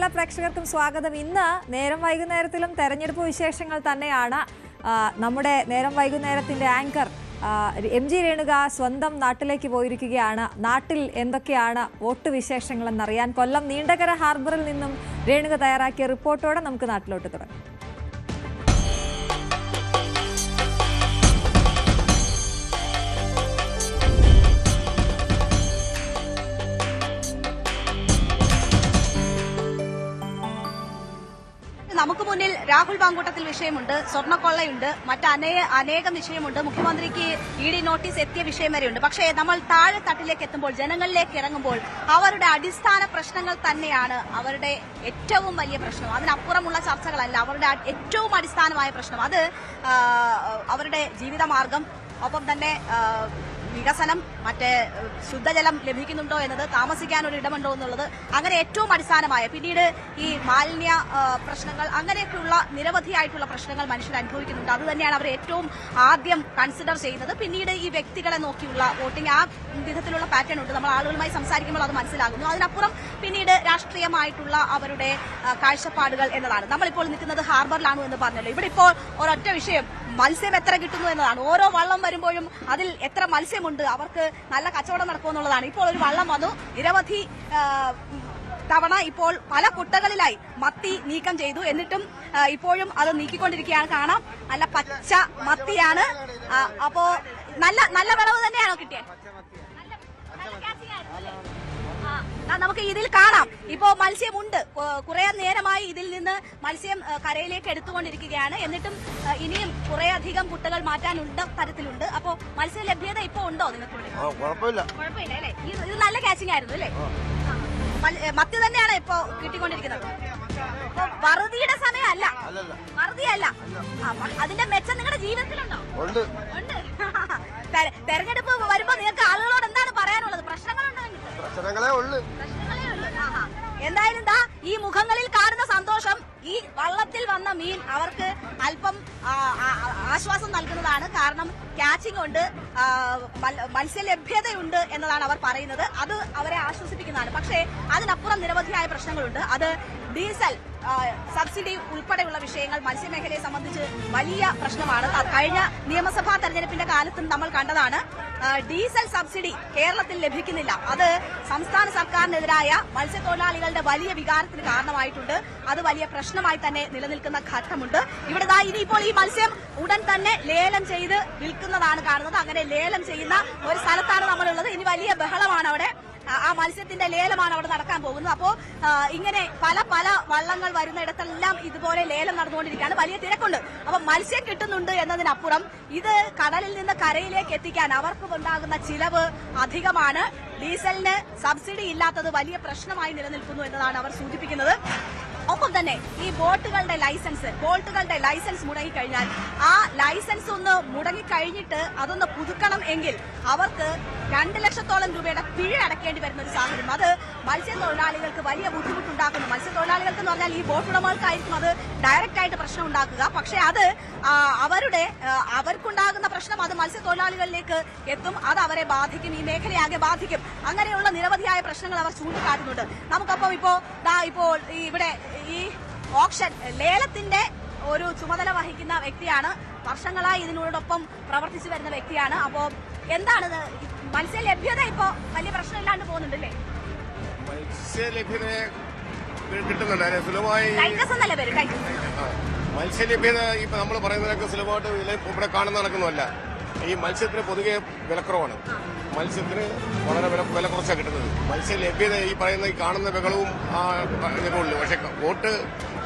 എല്ലാ പ്രേക്ഷകർക്കും സ്വാഗതം. ഇന്ന് നേരം വൈകുന്നേരത്തിലും തെരഞ്ഞെടുപ്പ് വിശേഷങ്ങൾ തന്നെയാണ്. നമ്മുടെ നേരം വൈകുന്നേരത്തിന്റെ ആങ്കർ എം ജി രേണുക സ്വന്തം നാട്ടിലേക്ക് പോയിരിക്കുകയാണ്. നാട്ടിൽ എന്തൊക്കെയാണ് വോട്ട് വിശേഷങ്ങൾ എന്നറിയാൻ കൊല്ലം നീണ്ടകര ഹാർബറിൽ നിന്നും രേണുക തയ്യാറാക്കിയ റിപ്പോർട്ടോടെ നമുക്ക് നാട്ടിലോട്ട് തുടങ്ങാം. നമുക്ക് മുന്നിൽ രാഹുൽ മാങ്കൂട്ടത്തിൽ വിഷയമുണ്ട്, സ്വർണ്ണക്കൊള്ളയുണ്ട്, അനേകം വിഷയമുണ്ട്, മുഖ്യമന്ത്രിക്ക് ഇഡി നോട്ടീസ് എത്തിയ വിഷയം വരെയുണ്ട്. പക്ഷേ നമ്മൾ താഴെ തട്ടിലേക്ക് എത്തുമ്പോൾ, ജനങ്ങളിലേക്ക് ഇറങ്ങുമ്പോൾ അവരുടെ അടിസ്ഥാന പ്രശ്നങ്ങൾ തന്നെയാണ് അവരുടെ ഏറ്റവും വലിയ പ്രശ്നം. അതിനപ്പുറമുള്ള ചർച്ചകളല്ല, അവരുടെ ഏറ്റവും അടിസ്ഥാനമായ പ്രശ്നം. അത് അവരുടെ ജീവിതമാർഗം, ഒപ്പം തന്നെ വികസനം, മറ്റേ ശുദ്ധജലം ലഭിക്കുന്നുണ്ടോ എന്നത്, താമസിക്കാൻ ഒരു ഇടമുണ്ടോ എന്നുള്ളത്, അങ്ങനെ ഏറ്റവും അടിസ്ഥാനമായ, പിന്നീട് ഈ മാലിന്യ പ്രശ്നങ്ങൾ, അങ്ങനെയൊക്കെയുള്ള നിരവധിയായിട്ടുള്ള പ്രശ്നങ്ങൾ മനുഷ്യർ അനുഭവിക്കുന്നുണ്ട്. അത് തന്നെയാണ് അവർ ഏറ്റവും ആദ്യം കൺസിഡർ ചെയ്യുന്നത്. പിന്നീട് ഈ വ്യക്തികളെ നോക്കിയുള്ള വോട്ടിംഗ്, ആ വിധത്തിലുള്ള പാറ്റേൺ ഉണ്ട്. നമ്മൾ ആളുകളുമായി സംസാരിക്കുമ്പോൾ അത് മനസ്സിലാകുന്നു. അതിനപ്പുറം പിന്നീട് രാഷ്ട്രീയമായിട്ടുള്ള അവരുടെ കാഴ്ചപ്പാടുകൾ എന്നതാണ്. നമ്മളിപ്പോൾ നിൽക്കുന്നത് ഹാർബറിലാണോ എന്ന് പറഞ്ഞല്ലോ. ഇവിടെ ഇപ്പോൾ ഒരൊറ്റ വിഷയം, മത്സ്യം എത്ര കിട്ടുന്നു എന്നതാണ്. ഓരോ വള്ളം വരുമ്പോഴും അതിൽ എത്ര മത്സ്യമുണ്ട്, അവർക്ക് നല്ല കച്ചവടം നടക്കുമെന്നുള്ളതാണ്. ഇപ്പോൾ ഒരു വള്ളം വന്നു, നിരവധി തവണ ഇപ്പോൾ പല കുട്ടകളിലായി മത്തി നീക്കം ചെയ്തു. എന്നിട്ടും ഇപ്പോഴും അത് നീക്കിക്കൊണ്ടിരിക്കുകയാണ്. കാണാം, നല്ല പച്ച മത്തിയാണ്. അപ്പോ നല്ല വിളവ് തന്നെയാണോ കിട്ടിയത്? നമുക്ക് ഇതിൽ കാണാം, ഇപ്പോ മത്സ്യമുണ്ട്. കുറെ നേരമായി ഇതിൽ നിന്ന് മത്സ്യം കരയിലേക്ക് എടുത്തുകൊണ്ടിരിക്കുകയാണ്. എന്നിട്ടും ഇനിയും കുറേയധികം കുട്ടകൾ മാറ്റാനുള്ള തരത്തിലുണ്ട്. അപ്പോ മത്സ്യ ലഭ്യത ഇപ്പോ ഉണ്ടോ നിങ്ങൾക്ക്? കുഴപ്പമില്ല അല്ലേ? ഇത് നല്ല കാച്ചിങ് ആയിരുന്നു അല്ലേ? മത്തി തന്നെയാണ് ഇപ്പോ കിട്ടിക്കൊണ്ടിരിക്കുന്നത്. വറുതിയുടെ സമയമല്ല, വറുതിയല്ല. അതിന്റെ മെച്ചം നിങ്ങളുടെ ജീവിതത്തിലുണ്ടോ? ഉണ്ട്. തെരഞ്ഞെടുപ്പ് വരുമ്പോ നിങ്ങൾക്ക് ആളുകളോട് എന്താണ് പറയാനുള്ളത്? പ്രശ്നങ്ങളുണ്ടോ? പ്രശ്നങ്ങളേ ഉള്ളു. എന്തായാലും ഈ മുഖങ്ങളിൽ കാണുന്ന സന്തോഷം, ഈ വള്ളത്തിൽ വന്ന മീൻ അവർക്ക് അല്പം ആശ്വാസം നൽകുന്നതാണ്. കാരണം ക്യാച്ചിങ് ഉണ്ട്, മത്സ്യലഭ്യതയുണ്ട് എന്നതാണ് അവർ പറയുന്നത്. അത് അവരെ ആശ്വസിപ്പിക്കുന്നതാണ്. പക്ഷേ അതിനപ്പുറം നിരവധിയായ പ്രശ്നങ്ങളുണ്ട്. അത് ഡീസൽ സബ്സിഡി ഉൾപ്പെടെയുള്ള വിഷയങ്ങൾ മത്സ്യമേഖലയെ സംബന്ധിച്ച് വലിയ പ്രശ്നമാണ്. കഴിഞ്ഞ നിയമസഭാ തെരഞ്ഞെടുപ്പിന്റെ കാലത്തും നമ്മൾ കണ്ടതാണ്. ഡീസൽ സബ്സിഡി കേരളത്തിൽ ലഭിക്കുന്നില്ല. അത് സംസ്ഥാന സർക്കാരിനെതിരായ മത്സ്യത്തൊഴിലാളികളുടെ വലിയ വികാരത്തിന് കാരണമായിട്ടുണ്ട്. അത് വലിയ പ്രശ്നമായി തന്നെ നിലനിൽക്കുന്ന ഘട്ടമുണ്ട്. ഇവിടെ ഇനിയിപ്പോൾ ഈ മത്സ്യം ഉടൻ തന്നെ ലേലം ചെയ്ത് വിൽക്കുന്നതാണ് കാണുന്നത്. അങ്ങനെ ലേലം ചെയ്യുന്ന ഒരു സ്ഥലത്താണ് നമ്മളുള്ളത്. ഇനി വലിയ ബഹളമാണ് അവിടെ. ആ മത്സ്യത്തിന്റെ ലേലമാണ് അവിടെ നടക്കാൻ പോകുന്നത്. അപ്പോ ഇങ്ങനെ പല വള്ളങ്ങൾ വരുന്നിടത്തെല്ലാം ഇതുപോലെ ലേലം നടന്നുകൊണ്ടിരിക്കുകയാണ്. വലിയ തിരക്കുണ്ട്. അപ്പൊ മത്സ്യം കിട്ടുന്നുണ്ട് എന്നതിനപ്പുറം ഇത് കടലിൽ നിന്ന് കരയിലേക്ക് എത്തിക്കാൻ അവർക്ക് ഉണ്ടാകുന്ന ചിലവ് അധികമാണ്. ഡീസലിന് സബ്സിഡി ഇല്ലാത്തത് വലിയ പ്രശ്നമായി നിലനിൽക്കുന്നു എന്നതാണ് അവർ സൂചിപ്പിക്കുന്നത്. ഒപ്പം തന്നെ ഈ ബോട്ടുകളുടെ ലൈസൻസ് മുടങ്ങിക്കഴിഞ്ഞാൽ, ആ ലൈസൻസ് ഒന്ന് മുടങ്ങിക്കഴിഞ്ഞിട്ട് അതൊന്ന് പുതുക്കണം എങ്കിൽ അവർക്ക് 2 ലക്ഷത്തോളം രൂപയുടെ പിഴ അടക്കേണ്ടി വരുന്ന ഒരു സാഹചര്യം. അത് മത്സ്യത്തൊഴിലാളികൾക്ക് വലിയ ബുദ്ധിമുട്ടുണ്ടാക്കുന്നു. മത്സ്യത്തൊഴിലാളികൾക്ക് എന്ന് പറഞ്ഞാൽ ഈ ബോട്ട് ഉടമകൾക്കായിരിക്കും അത് ഡയറക്റ്റ് ആയിട്ട് പ്രശ്നം ഉണ്ടാക്കുക. പക്ഷെ അത് അവർക്കുണ്ടാകുന്ന പ്രശ്നം അത് മത്സ്യത്തൊഴിലാളികളിലേക്ക് എത്തും. അത് അവരെ ബാധിക്കും, ഈ മേഖലയാകെ ബാധിക്കും. അങ്ങനെയുള്ള നിരവധിയായ പ്രശ്നങ്ങൾ അവർ ചൂണ്ടിക്കാട്ടുന്നുണ്ട്. നമുക്കപ്പം ഇപ്പോൾ ഇവിടെ ഈ ഓപ്ഷൻ ലേലത്തിന്റെ ഒരു ചുമതല വഹിക്കുന്ന വ്യക്തിയാണ്. വർഷങ്ങളായി ഇതിനോടൊപ്പം പ്രവർത്തിച്ചു വരുന്ന വ്യക്തിയാണ്. അപ്പോ എന്താണ് മത്സ്യ ലഭ്യത ഇപ്പോ വലിയ പ്രശ്നമില്ലാണ്ട് പോകുന്നുണ്ടല്ലേ? മത്സ്യലഭ്യത കിട്ടുന്നുണ്ട് സുലഭമായി. മത്സ്യലഭ്യത ഇപ്പൊ നമ്മൾ പറയുന്നതൊക്കെ സുലഭമായിട്ട് ഇവിടെ കാണുന്ന നടക്കുന്നതല്ല. ഈ മത്സ്യത്തിന് പൊതുവെ വിലക്കുറവാണ്. മത്സ്യത്തിന് വളരെ വില കുറച്ചാണ് കിട്ടുന്നത്. മത്സ്യലഭ്യത ഈ പറയുന്ന ഈ കാണുന്ന ബഹളവും ഇതൊക്കെ ഉള്ളു. പക്ഷെ വോട്ട്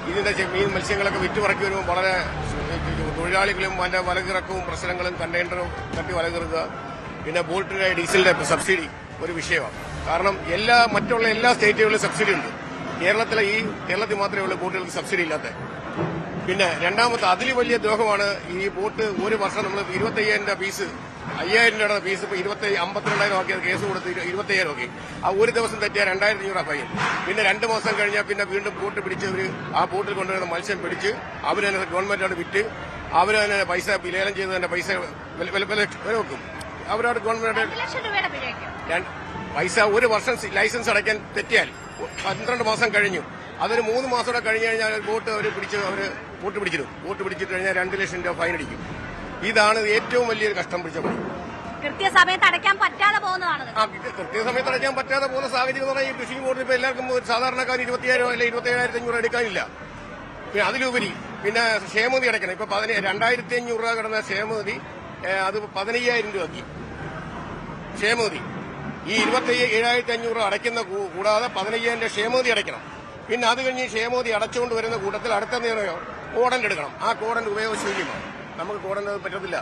ഇതിന്റെ മത്സ്യങ്ങളൊക്കെ വിറ്റുപറക്കി വരുമ്പോൾ വളരെ തൊഴിലാളികളും അതിന്റെ വലകിറക്കവും പ്രശ്നങ്ങളും കണ്ടെയ്നറും തട്ടി വലകിറക്കുക, പിന്നെ ബോട്ടിന്റെ ഡീസലിന്റെ സബ്സിഡി ഒരു വിഷയമാണ്. കാരണം മറ്റുള്ള എല്ലാ സ്റ്റേറ്റുകളിലും സബ്സിഡി ഉണ്ട്. കേരളത്തിൽ മാത്രമേ ഉള്ളൂ ബോട്ടുകൾക്ക് സബ്സിഡി ഇല്ലാത്ത. പിന്നെ രണ്ടാമത്തെ അതിൽ വലിയ ദ്രോഹമാണ് ഈ ബോട്ട്. ഒരു വർഷം നമ്മൾ 25,000 ഫീസ്, 5,000 രൂപയുടെ ഫീസ് ഇപ്പൊ 52,000 ആക്കിയത് കേസ് കൊടുത്ത് 25,000 ആക്കി. ആ ഒരു ദിവസം തെറ്റിയാൽ 2,500 ഫൈൻ. പിന്നെ 2 മാസം കഴിഞ്ഞാൽ പിന്നെ വീണ്ടും ബോട്ട് പിടിച്ച് ആ ബോട്ടിൽ കൊണ്ടുവരുന്ന മത്സ്യം പിടിച്ച് അവർ തന്നെ ഗവൺമെന്റാണ് വിറ്റ് അവർ തന്നെ പൈസ ലേലം ചെയ്ത് തന്നെ പൈസ വില വെക്കും. അവരോട് ഗവൺമെന്റ് പൈസ ഒരു വർഷം ലൈസൻസ് അടയ്ക്കാൻ തെറ്റിയാൽ 12 മാസം കഴിഞ്ഞു അതൊരു 3 മാസം കൂടെ കഴിഞ്ഞ് കഴിഞ്ഞാൽ ബോട്ട് അവർ ബോട്ട് പിടിച്ചിടും. ബോട്ട് പിടിച്ചിട്ട് കഴിഞ്ഞാൽ 2 ലക്ഷം രൂപ ഫൈൻ അടിക്കും. ഇതാണ് ഏറ്റവും വലിയൊരു കഷ്ടം പിടിച്ച പണി. കൃത്യസമയത്ത് അടയ്ക്കാൻ പറ്റാതെ പോകുന്നതാണ്. കൃത്യസമയത്ത് അടയ്ക്കാൻ പറ്റാതെ പോകുന്ന സാഹചര്യം എന്ന് പറഞ്ഞാൽ ഈ ഫിഷിംഗ് ബോട്ടിൽ ഇപ്പൊ എല്ലാവർക്കും സാധാരണക്കാർ 27,000 അല്ലെങ്കിൽ 27,500 എടുക്കാനില്ല. പിന്നെ അതിലുപരി പിന്നെ ക്ഷേമതി അടയ്ക്കണം. ഇപ്പൊ 2,500 രൂപ കിടന്ന ക്ഷേമതി അത് 15,000 രൂപയാക്കി ക്ഷേമതി. ഈ 27,500 രൂപ അടയ്ക്കുന്ന കൂടാതെ 15,000 ക്ഷേമതി അടയ്ക്കണം. പിന്നെ അത് കഴിഞ്ഞ് ക്ഷേമതി അടച്ചുകൊണ്ട് വരുന്ന കൂട്ടത്തിൽ അടുത്ത നേരമോ കോടന്റ് എടുക്കണം. ആ കോടന്റ് ഉപയോഗശൂന്യമാണ്. നമുക്ക് കോടന്റ് പറ്റത്തില്ല.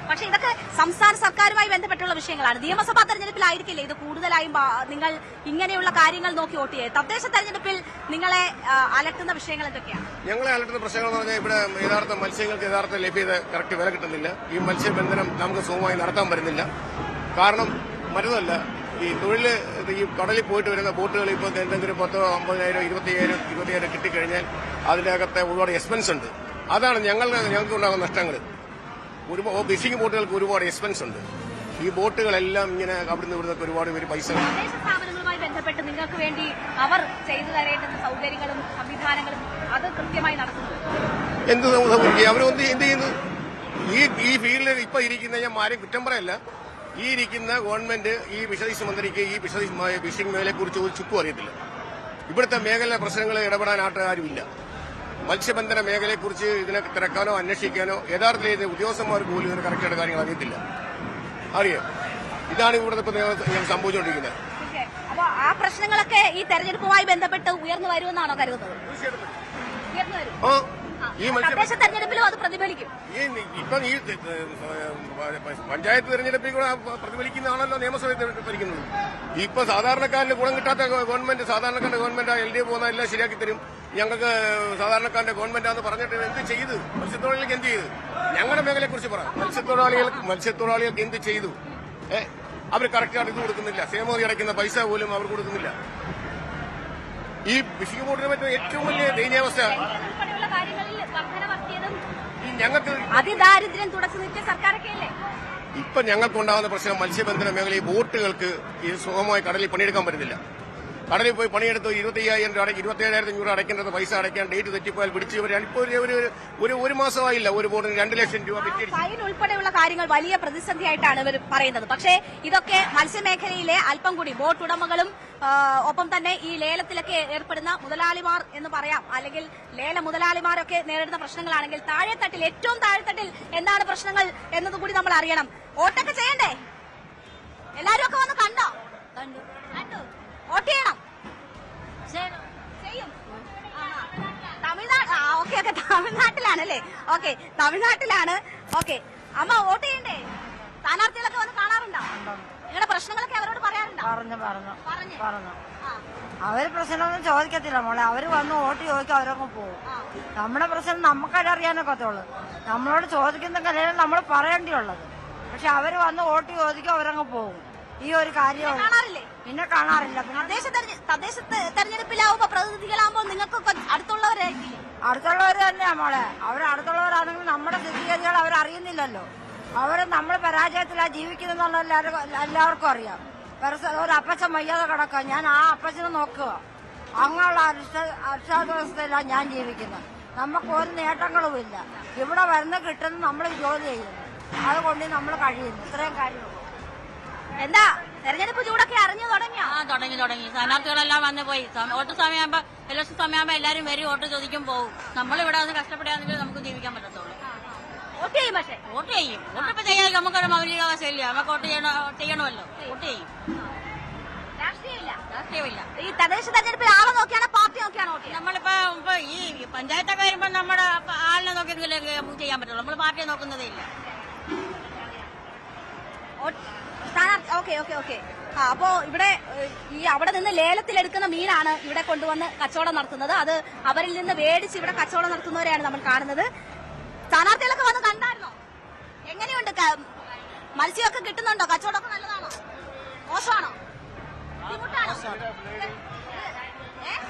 പക്ഷെ ഇതൊക്കെ സംസ്ഥാന സർക്കാരുമായി ബന്ധപ്പെട്ടുള്ള വിഷയങ്ങളാണ്. നിയമസഭാ തെരഞ്ഞെടുപ്പിലായിരിക്കില്ലേ ഇത് കൂടുതലായും നിങ്ങൾ ഇങ്ങനെയുള്ള കാര്യങ്ങൾ നോക്കി വോട്ട് ചെയ്യുക? തദ്ദേശ തെരഞ്ഞെടുപ്പിൽ നിങ്ങളെ അലട്ടുന്ന വിഷയങ്ങൾ എന്തൊക്കെയാണ്? ഞങ്ങളെ അലട്ടുന്ന പ്രശ്നങ്ങൾ എന്ന് പറഞ്ഞാൽ ഇവിടെ യഥാർത്ഥ മത്സ്യങ്ങൾക്ക് യഥാർത്ഥ ലഭ്യത കറക്റ്റ് വില കിട്ടുന്നില്ല. ഈ മത്സ്യബന്ധനം നമുക്ക് സുഖമായി നടത്താൻ പറ്റുന്നില്ല. കാരണം മറ്റൊന്നല്ല, ഈ തൊഴിൽ ഈ കടലിൽ പോയിട്ട് വരുന്ന ബോട്ടുകൾ ഇപ്പോൾ എന്തെങ്കിലും 10,000, 50,000, 25,000 കിട്ടിക്കഴിഞ്ഞാൽ അതിന്റെ അകത്തെ ഒരുപാട് എക്സ്പെൻസ് ഉണ്ട്. അതാണ് ഞങ്ങൾക്ക് ഉണ്ടാകുന്ന നഷ്ടങ്ങൾ. ഫിഷിംഗ് ബോട്ടുകൾക്ക് ഒരുപാട് എക്സ്പെൻസ് ഉണ്ട്. ഈ ബോട്ടുകളെല്ലാം ഇങ്ങനെ അവിടുന്ന് ഇവിടുന്നൊക്കെ ഒരുപാട് പേര് പൈസ സ്ഥാപനങ്ങളുമായി ബന്ധപ്പെട്ട് നിങ്ങൾക്ക് വേണ്ടി അവർ ചെയ്തു തരേണ്ടുന്ന സൗകര്യങ്ങളും സംവിധാനങ്ങളും അത് കൃത്യമായി നടത്തുന്നു. എന്ത് സൗകര്യം അവരൊന്ന് എന്ത് ചെയ്യുന്നു? ഈ ഫീൽഡിൽ ഇപ്പൊ ഇരിക്കുന്ന ഞാൻ ആരെയും കുറ്റം പറയല്ല. ഈ ഇരിക്കുന്ന ഗവൺമെന്റ് ഈ ഫിഷറീസ് മന്ത്രിക്ക് ഈ ഫിഷിംഗ് മേഖലയെ കുറിച്ച് ഒരു ചുക്കും അറിയത്തില്ല. ഇവിടുത്തെ മേഖല പ്രശ്നങ്ങൾ ഇടപെടാൻ ആരുമില്ല. മത്സ്യബന്ധന മേഖലയെക്കുറിച്ച് ഇതിനെ തിരക്കാനോ അന്വേഷിക്കാനോ യഥാർത്ഥത്തിൽ ഉദ്യോഗസ്ഥന്മാർക്ക് പോലും ഇതിന് കറക്റ്റായിട്ട് കാര്യങ്ങൾ അറിയത്തില്ല. അറിയാം. ഇതാണ് ഇവിടുത്തെ സംഭവിച്ചുകൊണ്ടിരിക്കുന്നത്. അപ്പൊ ആ പ്രശ്നങ്ങളൊക്കെ ഈ തെരഞ്ഞെടുപ്പുമായി ബന്ധപ്പെട്ട് ഉയർന്നു വരുമെന്നാണോ കരുതുന്നത്? ഉയർന്നു വരും. ഈ തദ്ദേശ തെരഞ്ഞെടുപ്പിലും അത് പ്രതിഫലിക്കും. ഇപ്പം ഈ പഞ്ചായത്ത് തെരഞ്ഞെടുപ്പിൽ കൂടെ പ്രതിഫലിക്കുന്നതാണല്ലോ നിയമസഭയിൽ പ്രതിഫലിക്കുന്നത്. ഇപ്പൊ സാധാരണക്കാരന് ഗുണം കിട്ടാത്ത ഗവൺമെന്റ്, സാധാരണക്കാരന്റെ ഗവൺമെന്റ് LDF പോകുന്ന എല്ലാം ശരിയാക്കി തരും, ഞങ്ങൾക്ക് സാധാരണക്കാരന്റെ ഗവൺമെന്റാന്ന് പറഞ്ഞിട്ട് എന്ത് ചെയ്തു? മത്സ്യത്തൊഴിലാളികൾക്ക് എന്ത് ചെയ്തു? ഞങ്ങളുടെ മേഖലയെ കുറിച്ച് പറ. മത്സ്യത്തൊഴിലാളികൾക്ക് എന്ത് ചെയ്തു? അവർ കറക്റ്റായിട്ട് ഇത് കൊടുക്കുന്നില്ല. ക്ഷേമതി അടയ്ക്കുന്ന പൈസ പോലും അവർ കൊടുക്കുന്നില്ല. ഈ ഫിഷിംഗ് ബോട്ടിനെ പറ്റുന്ന ഏറ്റവും വലിയ ദയനീയാവസ്ഥ ഈ ഞങ്ങൾക്ക് അതിദാരിദ്ര്യം തുടച്ചു നീക്കിയ സർക്കാരൊക്കെയല്ലേ. ഇപ്പൊ ഞങ്ങൾക്കുണ്ടാകുന്ന പ്രശ്നം മത്സ്യബന്ധന മേഖലയിൽ ബോട്ടുകൾക്ക് ഈ സുഖമായി കടലിൽ പണിയെടുക്കാൻ പറ്റുന്നില്ല. കടലിൽ പോയി പണിയെടുത്ത് 27,500 രൂപ അടയ്ക്കേണ്ടത് പൈസ അടയ്ക്കാൻ ഡേറ്റ് തെറ്റിപ്പോയാൽ പിടിച്ച് ഒരു മാസമായില്ല ഒരു ബോട്ടിന് 2 ലക്ഷം രൂപ ഫൈൻ ഉൾപ്പെടെയുള്ള കാര്യങ്ങൾ വലിയ പ്രതിസന്ധിയായിട്ടാണ് ഇവർ പറയുന്നത്. പക്ഷേ ഇതൊക്കെ മത്സ്യമേഖലയിലെ അല്പം കൂടി ബോട്ട് ഉടമകളും ഒപ്പം തന്നെ ഈ ലേലത്തിലൊക്കെ ഏർപ്പെടുന്ന മുതലാളിമാർ എന്ന് പറയാം, അല്ലെങ്കിൽ ലേല മുതലാളിമാരൊക്കെ നേരിടുന്ന പ്രശ്നങ്ങളാണെങ്കിൽ താഴെത്തട്ടിൽ, ഏറ്റവും താഴെത്തട്ടിൽ എന്താണ് പ്രശ്നങ്ങൾ എന്നതുകൂടി നമ്മൾ അറിയണം. വോട്ടൊക്കെ ചെയ്യണ്ടേ? എല്ലാരും ഒക്കെ വന്ന് കണ്ടോ? കണ്ടു. വോട്ട് ചെയ്യണം. ചെയ്യും. തമിഴ്നാട്. ഓക്കെ. തമിഴ്നാട്ടിലാണല്ലേ? ഓക്കെ, തമിഴ്നാട്ടിലാണ്. ഓക്കെ, അമ്മ വോട്ട് ചെയ്യണ്ടേ? സ്ഥാനാർത്ഥികളൊക്കെ വന്ന് കാണാറുണ്ടോ? നിങ്ങളുടെ പ്രശ്നങ്ങളൊക്കെ അവരോട് പറയാറുണ്ടോ? പറഞ്ഞു. അവര് പ്രശ്നമൊന്നും ചോദിക്കത്തില്ല മോളെ. അവര് വന്ന് വോട്ട് ചോദിക്കും, അവരൊക്കെ പോകും. നമ്മുടെ പ്രശ്നം നമുക്കറിയാനൊക്കത്തുള്ളൂ. നമ്മളോട് ചോദിക്കുന്ന കാര്യമാണ് നമ്മൾ പറയേണ്ടിയുള്ളത്. പക്ഷെ അവര് വന്ന് വോട്ട് ചോദിക്കും, അവരങ്ങ് പോകും. ഈ ഒരു കാര്യം പിന്നെ കാണാറില്ല. തദ്ദേശ തെരഞ്ഞെടുപ്പിലാവുമ്പോ പ്രതിനിധികളാവുമ്പോൾ നിങ്ങൾക്ക് അടുത്തുള്ളവരായിരിക്കും. അടുത്തുള്ളവർ തന്നെയാ മോളെ. അടുത്തുള്ളവരാണെങ്കിൽ നമ്മുടെ സ്ഥിതിഗതികൾ അവരറിയുന്നില്ലല്ലോ. നമ്മൾ പരാജയത്തിലാ ജീവിക്കുന്നുള്ള എല്ലാവർക്കും അറിയാം. ഒരു അപ്പച്ചൻ വയ്യാതെ കിടക്കുക, ഞാൻ ആ അപ്പച്ചനെ നോക്കുക. അങ്ങനെയുള്ള അക്ഷരാവസ്ഥയിലാണ് ഞാൻ ജീവിക്കുന്നത്. നമുക്ക് ഒരു നേട്ടങ്ങളുമില്ല. ഇവിടെ വരുന്ന കിട്ടുന്ന നമ്മൾ ജോലി ചെയ്യുന്നു, അതുകൊണ്ട് നമ്മൾ കഴിയുന്നു. ഇത്രയും കാര്യമുള്ളൂ. എന്താ തെരഞ്ഞെടുപ്പ് ചൂടൊക്കെ അറിഞ്ഞു തുടങ്ങിയോ? തുടങ്ങി. സ്ഥാനാർത്ഥികളെല്ലാം വന്നു പോയി. വോട്ട് സമയമാകുമ്പോ ഇലക്ഷൻ സമയമാകുമ്പോ എല്ലാരും വരും, വോട്ട് ചോദിക്കും, പോകും. നമ്മളിവിടെ വന്ന് കഷ്ടപ്പെടാന്നെങ്കിൽ നമുക്ക് ജീവിക്കാൻ പറ്റത്തുള്ളൂ. വോട്ട് ചെയ്യും. പക്ഷേ വോട്ട് ചെയ്യും. വോട്ട് ഇപ്പൊ ചെയ്യാൻ നമുക്കൊരു മൗലികാവസ്ഥയില്ല. നമുക്ക് വോട്ട് ചെയ്യണമല്ലോ. വോട്ട് ചെയ്യും. രാഷ്ട്രീയമില്ല. ഈ തദ്ദേശ തെരഞ്ഞെടുപ്പിൽ ആളെ നോക്കിയാണോ പാർട്ടി നോക്കിയാണോ വോട്ട് ചെയ്യുക? നമ്മളിപ്പോ ഈ പഞ്ചായത്തൊക്കെ വരുമ്പോ നമ്മുടെ ആളിനെ നോക്കിയെങ്കിലേ നമുക്ക് ചെയ്യാൻ പറ്റുള്ളൂ. നമ്മൾ പാർട്ടിയെ നോക്കുന്നതേ ഇല്ല. ഓക്കെ. അപ്പോ ഇവിടെ ഈ അവിടെ നിന്ന് ലേലത്തിലെടുക്കുന്ന മീനാണ് ഇവിടെ കൊണ്ടുവന്ന് കച്ചവടം നടത്തുന്നത്. അത് അവരിൽ നിന്ന് മേടിച്ച് ഇവിടെ കച്ചവടം നടത്തുന്നവരെയാണ് നമ്മൾ കാണുന്നത്. സ്ഥാനാർത്ഥികളൊക്കെ വന്ന് കണ്ടായിരുന്നോ? എങ്ങനെയുണ്ട്? മത്സ്യമൊക്കെ കിട്ടുന്നുണ്ടോ? കച്ചവടമൊക്കെ നല്ലതാണോ? മോശമാണോ?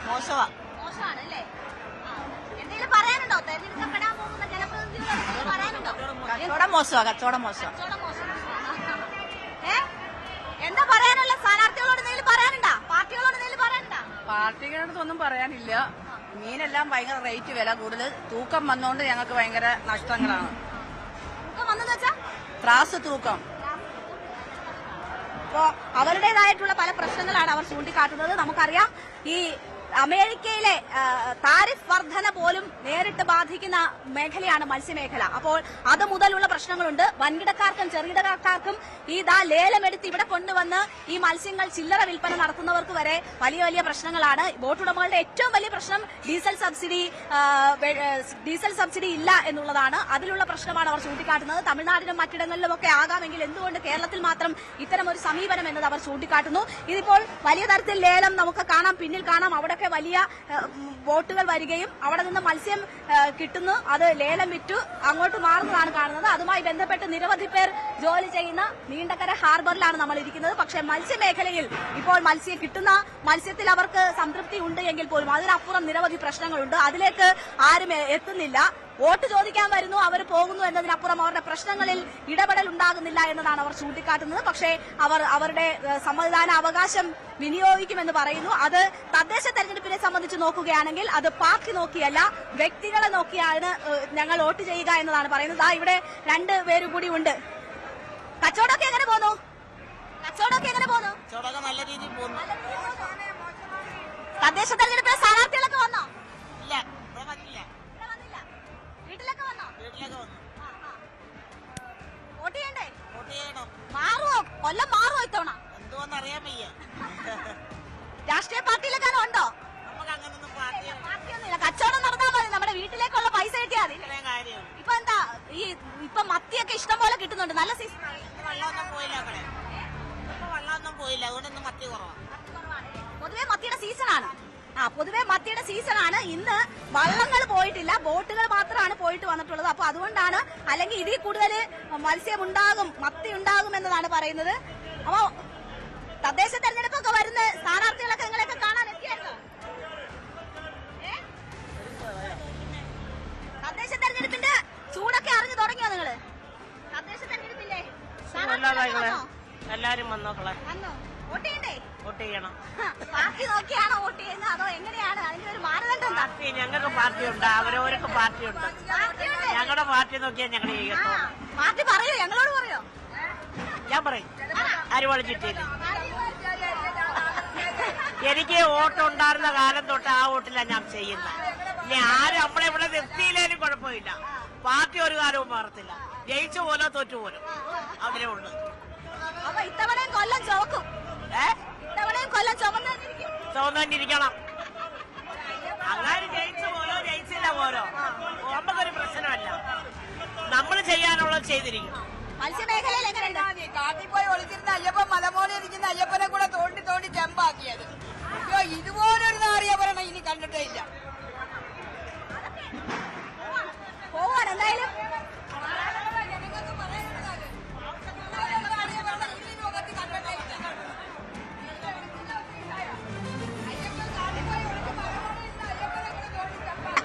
മോശമാണ് അല്ലേ? എന്തെങ്കിലും പറയാനുണ്ടോ? തെരഞ്ഞെടുക്കപ്പെടാൻ പോകുന്ന ജനപ്രതിനിധികൾ പറയാനുണ്ടോ? കച്ചവടം മോശം. എന്താ പറയാനുള്ള? സ്ഥാനാർത്ഥികളോട് എന്തെങ്കിലും പറയാനുണ്ടോ? പാർട്ടികളോട് എന്തെങ്കിലും പറയാനുണ്ടോ? പാർട്ടികളടുത്തൊന്നും പറയാനില്ല. മീനെല്ലാം ഭയങ്കര റേറ്റ് വില കൂടുതൽ, തൂക്കം വന്നുകൊണ്ട് ഞങ്ങൾക്ക് ഭയങ്കര നഷ്ടങ്ങളാണ്. ത്രാസ് തൂക്കം. അപ്പോ അവരുടേതായിട്ടുള്ള പല പ്രശ്നങ്ങളാണ് അവർ ചൂണ്ടിക്കാട്ടുന്നത്. നമുക്കറിയാം ഈ അമേരിക്കയിലെ താരിഫ് വർധന പോലും നേരിട്ട് ബാധിക്കുന്ന മേഖലയാണ് മത്സ്യമേഖല. അപ്പോൾ അത് മുതലുള്ള പ്രശ്നങ്ങളുണ്ട്. വൻകിടക്കാർക്കും ചെറുകിടക്കാർക്കും ഈ ലേലമെടുത്ത് ഇവിടെ കൊണ്ടുവന്ന് ഈ മത്സ്യങ്ങൾ ചില്ലറ വിൽപ്പന നടത്തുന്നവർക്ക് വരെ വലിയ വലിയ പ്രശ്നങ്ങളാണ്. ബോട്ടുടമകളുടെ ഏറ്റവും വലിയ പ്രശ്നം ഡീസൽ സബ്സിഡി ഇല്ല എന്നുള്ളതാണ്. അതിലുള്ള പ്രശ്നമാണ് അവർ ചൂണ്ടിക്കാട്ടുന്നത്. തമിഴ്നാടിനും മറ്റിടങ്ങളിലുമൊക്കെ ആകാമെങ്കിൽ എന്തുകൊണ്ട് കേരളത്തിൽ മാത്രം ഇത്തരം ഒരു സമീപനം എന്നത് അവർ ചൂണ്ടിക്കാട്ടുന്നു. ഇതിപ്പോൾ വലിയ തരത്തിൽ ലേലം നമുക്ക് കാണാം, പിന്നിൽ കാണാം. അവിടെ വലിയ ബോട്ടുകൾ വരികയും അവിടെ നിന്ന് മത്സ്യം കിട്ടുന്നു, അത് ലേലം വിറ്റു അങ്ങോട്ട് മാറുന്നതാണ് കാണുന്നത്. അതുമായി ബന്ധപ്പെട്ട് നിരവധി പേർ ജോലി ചെയ്യുന്ന നീണ്ടകര ഹാർബറിലാണ് നമ്മൾ ഇരിക്കുന്നത്. പക്ഷേ മത്സ്യമേഖലയിൽ ഇപ്പോൾ കിട്ടുന്ന മത്സ്യത്തിൽ അവർക്ക് സംതൃപ്തി ഉണ്ട് എങ്കിൽ പോലും അതിനപ്പുറം നിരവധി പ്രശ്നങ്ങളുണ്ട്. അതിലേക്ക് ആരും എത്തുന്നില്ല. വോട്ട് ചോദിക്കാൻ വരുന്നു, അവർ പോകുന്നു എന്നതിനപ്പുറം അവരുടെ പ്രശ്നങ്ങളിൽ ഇടപെടൽ ഉണ്ടാകുന്നില്ല എന്നതാണ് അവർ ചൂണ്ടിക്കാട്ടുന്നത്. പക്ഷേ അവർ അവരുടെ സമ്മതിദാന അവകാശം വിനിയോഗിക്കുമെന്ന് പറയുന്നു. അത് തദ്ദേശ തെരഞ്ഞെടുപ്പിനെ സംബന്ധിച്ച് നോക്കുകയാണെങ്കിൽ അത് പാർട്ടി നോക്കിയല്ല, വ്യക്തികളെ നോക്കിയാണ് ഞങ്ങൾ വോട്ട് ചെയ്യുക എന്നതാണ് പറയുന്നത്. ഇവിടെ രണ്ടുപേരും കൂടി ഉണ്ട്. കച്ചവടമൊക്കെ എങ്ങനെ പോകുന്നു? നല്ല രീതിയിൽ പോകുന്നു. തദ്ദേശ തെരഞ്ഞെടുപ്പിലെ സ്ഥാനാർത്ഥികളൊക്കെ വന്നോ? ഇല്ല, വന്നില്ല. വീട്ടിലൊക്കെ വന്നോ? വോട്ട് ചെയ്യണ്ടേ? വോട്ട് ചെയ്യണം. മാറുമോ? കൊല്ലം മാറുമോ ഇത്തവണ? എന്തുവെന്ന് അറിയാൻ വയ്യ. രാഷ്ട്രീയ പാർട്ടിയിലൊക്കെ ഉണ്ടോ? നമുക്ക് അങ്ങനൊന്നും പാർട്ടിയൊന്നുമില്ല. കച്ചവടം നടന്നാൽ മതി, നമ്മുടെ വീട്ടിലേക്കുള്ള പൈസ കിട്ടിയാൽ മതി. ഇപ്പൊ എന്താ ഇപ്പൊ മത്തിയൊക്കെ ഇഷ്ടം പോലെ കിട്ടുന്നുണ്ട്, നല്ല സീസൺ. വെള്ളമൊന്നും പോയില്ല, വെള്ളമൊന്നും പോയില്ല, അതുകൊണ്ടൊന്നും മത്തി കുറവാണ്. പൊതുവെ മത്തിയുടെ സീസണാണ്. ഇന്ന് വള്ളങ്ങൾ പോയിട്ടില്ല, ബോട്ടുകൾ മാത്രമാണ് പോയിട്ട് വന്നിട്ടുള്ളത്. അപ്പൊ അതുകൊണ്ടാണ്, അല്ലെങ്കിൽ ഇതിൽ കൂടുതൽ മത്തി ഉണ്ടാകും എന്നതാണ് പറയുന്നത്. അപ്പൊ തദ്ദേശ തെരഞ്ഞെടുപ്പൊക്കെ വരുന്ന സ്ഥാനാർത്ഥികളൊക്കെ നിങ്ങളെയൊക്കെ കാണാൻ എത്തിയായിരുന്നോ? തദ്ദേശ തെരഞ്ഞെടുപ്പിന്റെ ചൂടൊക്കെ അറിഞ്ഞു തുടങ്ങിയോ നിങ്ങള്? തദ്ദേശ തെരഞ്ഞെടുപ്പില്ലേ എല്ലാരും വന്നോക്കളെ. വോട്ട് ചെയ്യണ്ടേ? വോട്ട് ചെയ്യണം. പാർട്ടി നോക്കിയാണോ വോട്ട് ചെയ്യുന്നത്, അതോ എങ്ങനെയാണ്? അതിന്റെ ഒരു മാനദണ്ഡം എന്താ? ഞങ്ങൾക്ക് പാർട്ടിയുണ്ട്, അവരവർക്ക് പാർട്ടിയുണ്ട്. ഞങ്ങളുടെ പാർട്ടി നോക്കിയാൽ ഞങ്ങൾ ചെയ്യത്തോ. പാർട്ടി പറയൂ, ഞങ്ങളോട് പറയോ? ഞാൻ പറയും, അരിവാള് ചിട്ടിയില്ല. എനിക്ക് വോട്ടുണ്ടായിരുന്ന കാലം തൊട്ട് ആ വോട്ടിലാണ് ഞാൻ ചെയ്യുന്നത്. ഇനി ആരും നമ്മളെ ഇവിടെ നിർത്തിയില്ലേലും കുഴപ്പമില്ല. പാർട്ടി ഒരു കാലവും മാറത്തില്ല. ജയിച്ചു പോലോ തോറ്റു പോലും അവരെ ഉള്ളു. അപ്പൊ ഇത്തവണയും കൊല്ലം ചുവക്കും. ഇത്തവണയും കൊല്ലം ചുവന്നിരിക്കണം. അങ്ങനെ ജയിച്ചു പോലോ ജയിച്ചില്ല പോലോ നമുക്കൊരു പ്രശ്നമല്ല. നമ്മൾ ചെയ്യാനുള്ളത് ചെയ്തിരിക്കും. മത്സ്യമേഖലയിൽ എങ്ങനെയുണ്ട്? കാട്ടിൽ പോയി ഒളിച്ചിരുന്ന അയ്യപ്പൻ മലമോനെ ഇരിക്കുന്ന അയ്യപ്പനെ കൂടെ തോണ്ടി തോണ്ടി ചെമ്പാക്കിയത്. ഇതുപോലൊരു നാറിയ പറയണം ഇനി കണ്ടിട്ടേ ഇല്ല. പോവാണ് എന്തായാലും.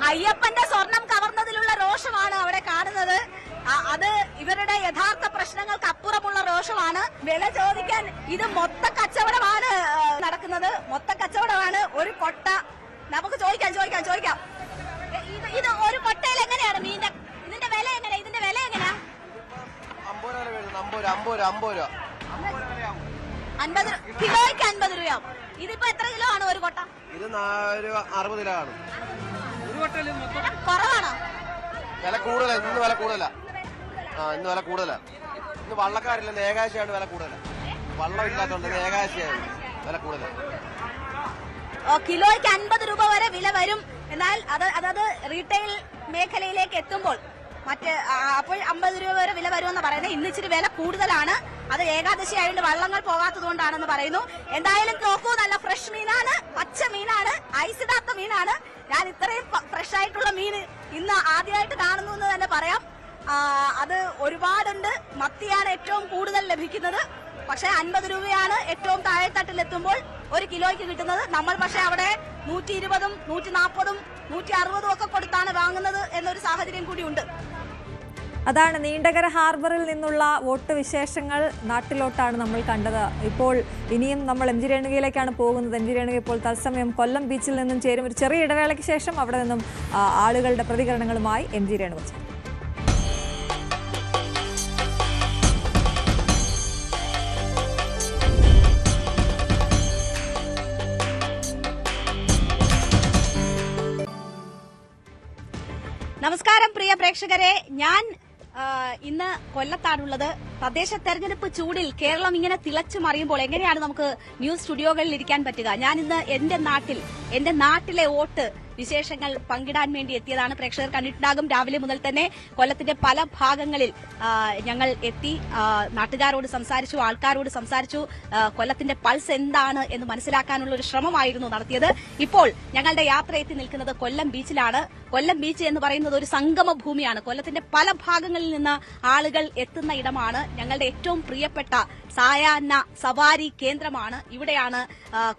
അയ്യപ്പന്റെ സ്വർണം കവർന്നതിലുള്ള രോഷമാണ് അവിടെ കാണുന്നത്. അത് ഇവരുടെ യഥാർത്ഥ പ്രശ്നങ്ങൾക്ക് അപ്പുറമുള്ള രോഷമാണ്. വില ചോദിക്കാൻ ഇത് മൊത്ത കച്ചവടമാണ് നടക്കുന്നത്. മൊത്ത കച്ചവടമാണ്. ഒരു കൊട്ട നമുക്ക് ചോദിക്കാം. ഇത് ഒരു കൊട്ടയിൽ എങ്ങനെയാണ് മീനിന്റെ ഇതിന്റെ വില എങ്ങനെയാ? 50 കിലോയ്ക്ക് 50 രൂപയാവും. ഇതിപ്പോ എത്ര കിലോ ആണ് ഒരു കൊട്ട? ഇത് 60 കിലോ ആണ്. കുറവാണോ? വില കൂടുതലാ. ഇന്ന് വില കൂടുതലാ. ഇന്ന് വില കൂടുതലാ. ഇന്ന് വള്ളക്കാരില്ല, ഏകാശയാണ് വില കൂടുതലാ. വള്ളം ഇല്ലാത്തതുകൊണ്ട് ഏകാശയാണ് വില കൂടുതലാ. കിലോയ്ക്ക് 50 രൂപ വരെ വില വരും. എന്നാൽ അതത് റീറ്റെയിൽ മേഖലയിലേക്ക് എത്തുമ്പോൾ അപ്പോൾ 50 രൂപ വരെ വില വരുമെന്ന് പറയുന്നത്. ഇന്ന് ഇച്ചിരി വില കൂടുതലാണ്. അത് ഏകാദശി ആയതുകൊണ്ട് വള്ളങ്ങൾ പോകാത്തതുകൊണ്ടാണെന്ന് പറയുന്നു. എന്തായാലും നോക്കൂ, നല്ല ഫ്രഷ് മീനാണ്, പച്ച മീനാണ്, ഐസിടാത്ത മീനാണ്. ഞാൻ ഇത്രയും ഫ്രഷ് ആയിട്ടുള്ള മീൻ ഇന്ന് ആദ്യമായിട്ട് കാണുന്നു എന്ന് തന്നെ പറയാം. അത് ഒരുപാടുണ്ട്. മത്തിയാണ് ഏറ്റവും കൂടുതൽ ലഭിക്കുന്നത്. പക്ഷെ 50 രൂപയാണ് ഏറ്റവും താഴെത്തട്ടിലെത്തുമ്പോൾ ഒരു കിലോയ്ക്ക് കിട്ടുന്നത്. നമ്മൾ പക്ഷെ അവിടെ 120, 140, 160 ഒക്കെ കൊടുത്താണ് വാങ്ങുന്നത് എന്നൊരു സാഹചര്യം കൂടി ഉണ്ട്. അതാണ് നീണ്ടകര ഹാർബറിൽ നിന്നുള്ള വോട്ട് വിശേഷങ്ങൾ നാട്ടിലോട്ടാണ് നമ്മൾ കണ്ടത്. ഇപ്പോൾ ഇനിയും നമ്മൾ എം ജി രേണുകയിലേക്കാണ് പോകുന്നത്. എം ജി രേണുക ഇപ്പോൾ തത്സമയം കൊല്ലം ബീച്ചിൽ നിന്നും ചേരും. ഒരു ചെറിയ ഇടവേളയ്ക്ക് ശേഷം അവിടെ നിന്നും ആളുകളുടെ പ്രതികരണങ്ങളുമായി എം ജി രേണുക ചേരും. നമസ്കാരം പ്രിയ പ്രേക്ഷകരെ, ഞാൻ ഇന്ന് കൊല്ലത്താണുള്ളത്. തദ്ദേശ തെരഞ്ഞെടുപ്പ് ചൂടിൽ കേരളം ഇങ്ങനെ തിളച്ചു മറിയുമ്പോൾ എങ്ങനെയാണ് നമുക്ക് ന്യൂസ് സ്റ്റുഡിയോകളിൽ ഇരിക്കാൻ പറ്റുക? ഞാൻ ഇന്ന് എന്റെ നാട്ടിലെ വോട്ട് വിശേഷങ്ങൾ പങ്കിടാൻ വേണ്ടി എത്തിയതാണ്. പ്രേക്ഷകർ കണ്ടിട്ടുണ്ടാകും, രാവിലെ മുതൽ തന്നെ കൊല്ലത്തിന്റെ പല ഭാഗങ്ങളിൽ ഞങ്ങൾ എത്തി, നാട്ടുകാരോട് സംസാരിച്ചു, ആൾക്കാരോട് സംസാരിച്ചു. കൊല്ലത്തിന്റെ പൾസ് എന്താണ് എന്ന് മനസ്സിലാക്കാനുള്ള ഒരു ശ്രമമായിരുന്നു നടത്തിയത്. ഇപ്പോൾ ഞങ്ങളുടെ യാത്ര എത്തി നിൽക്കുന്നത് കൊല്ലം ബീച്ചിലാണ്. കൊല്ലം ബീച്ച് എന്ന് പറയുന്നത് ഒരു സംഗമ ഭൂമിയാണ്. കൊല്ലത്തിന്റെ പല ഭാഗങ്ങളിൽ നിന്ന് ആളുകൾ എത്തുന്ന ഇടമാണ്. ഞങ്ങളുടെ ഏറ്റവും പ്രിയപ്പെട്ട സായാഹ്ന സവാരി കേന്ദ്രമാണ്. ഇവിടെയാണ്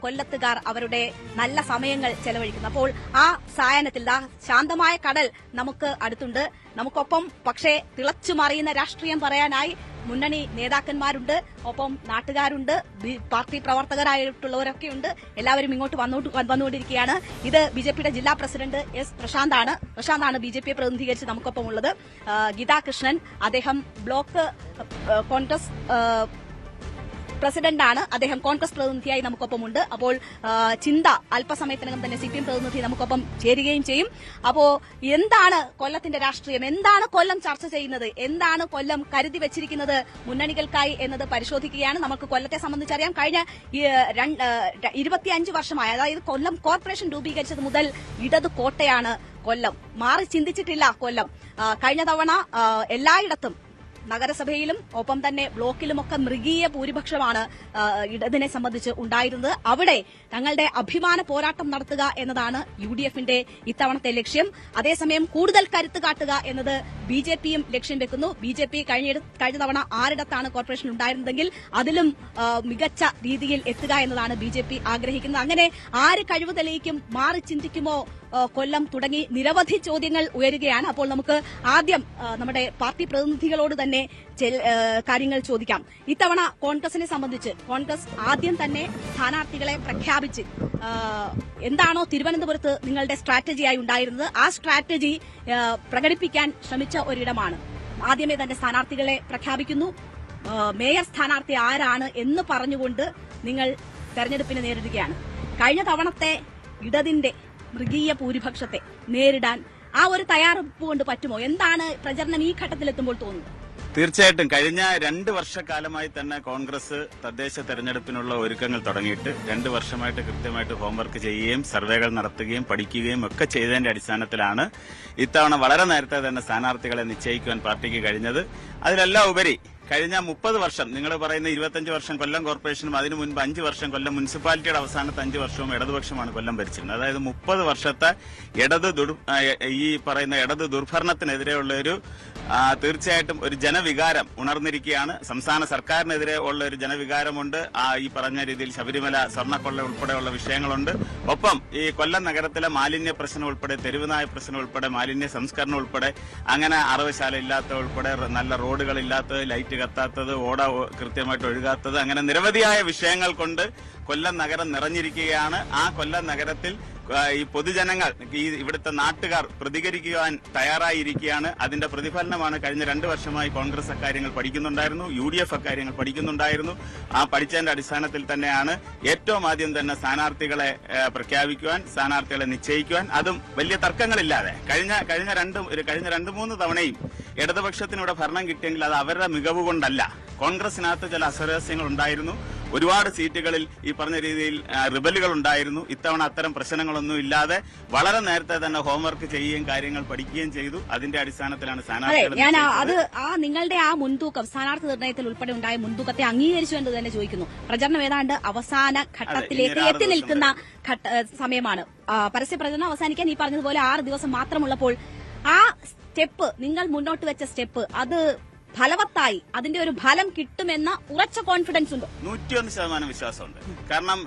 കൊല്ലത്തുകാർ അവരുടെ നല്ല സമയങ്ങൾ ചെലവഴിക്കുന്നത്. അപ്പോൾ ആ സായാഹ്നത്തിൽ ശാന്തമായ കടൽ നമുക്ക് അടുത്തുണ്ട്. നമുക്കൊപ്പം പക്ഷേ തിളച്ചു മറിയുന്ന രാഷ്ട്രീയം പറയാനായി മുന്നണി നേതാക്കന്മാരുണ്ട്, ഒപ്പം നാട്ടുകാരുണ്ട്, പാർട്ടി പ്രവർത്തകരായിട്ടുള്ളവരൊക്കെ ഉണ്ട്. എല്ലാവരും ഇങ്ങോട്ട് വന്നുകൊണ്ടിരിക്കുകയാണ്. ഇത് ബിജെപിയുടെ ജില്ലാ പ്രസിഡന്റ് എസ് പ്രശാന്താണ് ബിജെപിയെ പ്രതിനിധീകരിച്ച് നമുക്കൊപ്പം ഉള്ളത്. ഗീതാ കൃഷ്ണൻ, അദ്ദേഹം ബ്ലോക്ക് കോൺഗ്രസ് പ്രസിഡന്റാണ്. അദ്ദേഹം കോൺഗ്രസ് പ്രതിനിധിയായി നമുക്കൊപ്പമുണ്ട്. അപ്പോൾ ചിന്ത അല്പസമയത്തിനകം തന്നെ CPM പ്രതിനിധി നമുക്കൊപ്പം ചേരുകയും ചെയ്യും. അപ്പോ എന്താണ് കൊല്ലത്തിന്റെ രാഷ്ട്രീയം, എന്താണ് കൊല്ലം ചർച്ച ചെയ്യുന്നത്, എന്താണ് കൊല്ലം കരുതി വെച്ചിരിക്കുന്നത് മുന്നണികൾക്കായി എന്നത് പരിശോധിക്കുകയാണ്. നമുക്ക് കൊല്ലത്തെ സംബന്ധിച്ചറിയാം, കഴിഞ്ഞ 25 വർഷമായി, അതായത് കൊല്ലം കോർപ്പറേഷൻ രൂപീകരിച്ചത് മുതൽ ഇടത് കോട്ടയാണ് കൊല്ലം. മാറി ചിന്തിച്ചിട്ടില്ല കൊല്ലം. കഴിഞ്ഞ തവണ എല്ലായിടത്തും നഗരസഭയിലും ഒപ്പം തന്നെ ബ്ലോക്കിലുമൊക്കെ മൃഗീയ ഭൂരിപക്ഷമാണ് ഇടതിനെ സംബന്ധിച്ച് ഉണ്ടായിരുന്നത്. അവിടെ തങ്ങളുടെ അഭിമാന പോരാട്ടം നടത്തുക എന്നതാണ് UDFന്റെ ഇത്തവണത്തെ ലക്ഷ്യം. അതേസമയം കൂടുതൽ കരുത്ത് കാട്ടുക എന്നത് BJPയും ലക്ഷ്യം വെക്കുന്നു. BJP കഴിഞ്ഞ തവണ 6 കോർപ്പറേഷൻ ഉണ്ടായിരുന്നെങ്കിൽ അതിലും മികച്ച രീതിയിൽ എത്തുക എന്നതാണ് BJP ആഗ്രഹിക്കുന്നത്. അങ്ങനെ ആര് കഴിവ് തെളിയിക്കും, മാറി ചിന്തിക്കുമോ കൊല്ലം തുടങ്ങി നിരവധി ചോദ്യങ്ങൾ ഉയരുകയാണ്. അപ്പോൾ നമുക്ക് ആദ്യം നമ്മുടെ പാർട്ടി പ്രതിനിധികളോട് തന്നെ കാര്യങ്ങൾ ചോദിക്കാം. ഇത്തവണ കോൺഗ്രസിനെ സംബന്ധിച്ച് കോൺഗ്രസ് ആദ്യം തന്നെ സ്ഥാനാർത്ഥികളെ പ്രഖ്യാപിച്ച് എന്താണോ തിരുവനന്തപുരത്ത് നിങ്ങളുടെ സ്ട്രാറ്റജിയായി ഉണ്ടായിരുന്നത്, ആ സ്ട്രാറ്റജി പ്രകടിപ്പിക്കാൻ ശ്രമിച്ച ഒരിടമാണ്. ആദ്യമേ തന്നെ സ്ഥാനാർത്ഥികളെ പ്രഖ്യാപിക്കുന്നു. മേയർ സ്ഥാനാർത്ഥി ആരാണ് എന്ന് പറഞ്ഞുകൊണ്ട് നിങ്ങൾ തെരഞ്ഞെടുപ്പിനെ നേരിടുകയാണ്. കഴിഞ്ഞ തവണത്തെ ഇടതിന്റെ മൃഗീയ ഭൂരിപക്ഷത്തെ നേരിടാൻ ആ ഒരു തയ്യാറെടുപ്പ് കൊണ്ട് പറ്റുമോ? എന്താണ് പ്രചരണം ഈ ഘട്ടത്തിലെത്തുമ്പോൾ തോന്നുന്നത്? തീർച്ചയായിട്ടും കഴിഞ്ഞ 2 വർഷക്കാലമായി തന്നെ കോൺഗ്രസ് തദ്ദേശ തെരഞ്ഞെടുപ്പിനുള്ള ഒരുക്കങ്ങൾ തുടങ്ങിയിട്ട് 2 വർഷമായിട്ട് കൃത്യമായിട്ട് ഹോംവർക്ക് ചെയ്യുകയും സർവേകൾ നടത്തുകയും പഠിക്കുകയും ഒക്കെ ചെയ്തതിന്റെ അടിസ്ഥാനത്തിലാണ് ഇത്തവണ വളരെ നേരത്തെ തന്നെ സ്ഥാനാർത്ഥികളെ നിശ്ചയിക്കുവാൻ പാർട്ടിക്ക് കഴിഞ്ഞത്. അതിലെല്ലാം ഉപരി കഴിഞ്ഞ 30 വർഷം, നിങ്ങൾ പറയുന്ന 25 വർഷം കൊല്ലം കോർപ്പറേഷനും അതിനു മുൻപ് 5 വർഷം കൊല്ലം മുനിസിപ്പാലിറ്റിയുടെ അവസാനത്തെ 5 വർഷവും ഇടതുപക്ഷമാണ് കൊല്ലം ഭരിച്ചിരുന്നത്. അതായത് 30 വർഷത്തെ ഇടത് ദുർഭരണത്തിനെതിരെയുള്ള ഒരു തീർച്ചയായിട്ടും ഒരു ജനവികാരം ഉണർന്നിരിക്കുകയാണ്. സംസ്ഥാന സർക്കാരിനെതിരെ ഉള്ള ഒരു ജനവികാരമുണ്ട്. ഈ പറഞ്ഞ രീതിയിൽ ശബരിമല സ്വർണ്ണക്കൊള്ള ഉൾപ്പെടെയുള്ള വിഷയങ്ങളുണ്ട്. ഒപ്പം ഈ കൊല്ലം നഗരത്തിലെ മാലിന്യ പ്രശ്നം ഉൾപ്പെടെ, തെരുവുനായ പ്രശ്നം ഉൾപ്പെടെ, മാലിന്യ സംസ്കരണം ഉൾപ്പെടെ, അങ്ങനെ അറവുശാല ഇല്ലാത്ത ഉൾപ്പെടെ, നല്ല റോഡുകളില്ലാത്തത്, ലൈറ്റ് കത്താത്തത്, ഓട കൃത്യമായിട്ട് ഒഴുകാത്തത്, അങ്ങനെ നിരവധിയായ വിഷയങ്ങൾ കൊണ്ട് കൊല്ലം നഗരം നിറഞ്ഞിരിക്കുകയാണ്. ആ കൊല്ലം നഗരത്തിൽ ഈ പൊതുജനങ്ങൾ, ഇവിടുത്തെ നാട്ടുകാർ പ്രതികരിക്കുവാൻ തയ്യാറായിരിക്കുകയാണ്. അതിന്റെ പ്രതിഫലനമാണ് കഴിഞ്ഞ 2 വർഷമായി കോൺഗ്രസ് അക്കാര്യങ്ങൾ പഠിക്കുന്നുണ്ടായിരുന്നു, UDF അക്കാര്യങ്ങൾ പഠിക്കുന്നുണ്ടായിരുന്നു. ആ പഠിച്ചതിന്റെ അടിസ്ഥാനത്തിൽ തന്നെയാണ് ഏറ്റവും ആദ്യം തന്നെ സ്ഥാനാർത്ഥികളെ പ്രഖ്യാപിക്കുവാൻ, സ്ഥാനാർത്ഥികളെ നിശ്ചയിക്കുവാൻ, അതും വലിയ തർക്കങ്ങളില്ലാതെ. കഴിഞ്ഞ 2-3 തവണയും ഇടതുപക്ഷത്തിനിവിടെ ഭരണം കിട്ടിയെങ്കിൽ അത് അവരുടെ മികവ് കൊണ്ടല്ല. കോൺഗ്രസിനകത്ത് ചില അസ്വാരസ്യങ്ങൾ ഉണ്ടായിരുന്നു. ഒരുപാട് സീറ്റുകളിൽ ഈ പറഞ്ഞ രീതിയിൽ റിബലുകൾ ഉണ്ടായിരുന്നു. ഇത്തവണ അത്തരം പ്രശ്നങ്ങളൊന്നും ഇല്ലാതെ വളരെ നേരത്തെ തന്നെ ഹോംവർക്ക് ചെയ്യുകയും കാര്യങ്ങൾ പഠിക്കുകയും ചെയ്തു. അതിന്റെ അടിസ്ഥാനത്തിലാണ് സ്ഥാനാർത്ഥികൾ. ഞാൻ അത് നിങ്ങളുടെ ആ മുൻതൂക്കം, സ്ഥാനാർത്ഥി നിർണയത്തിൽ ഉൾപ്പെടെ ഉണ്ടായ മുൻതൂക്കത്തെ അംഗീകരിച്ചു എന്ന് തന്നെ ചോദിക്കുന്നു. പ്രചരണം ഏതാണ്ട് അവസാന ഘട്ടത്തിലേക്ക് എത്തി നിൽക്കുന്ന സമയമാണ്. പരസ്യ പ്രചരണം അവസാനിക്കാൻ ഈ പറഞ്ഞതുപോലെ 6 ദിവസം മാത്രമുള്ളപ്പോൾ ആ സ്റ്റെപ്പ്, നിങ്ങൾ മുന്നോട്ട് വെച്ച സ്റ്റെപ്പ്, അത് ഫലവത്തായി അതിന്റെ ഒരു ഫലം കിട്ടുമെന്ന ഉറച്ച കോൺഫിഡൻസ് ഉണ്ടോ? 101% വിശ്വാസമുണ്ട്. കാരണം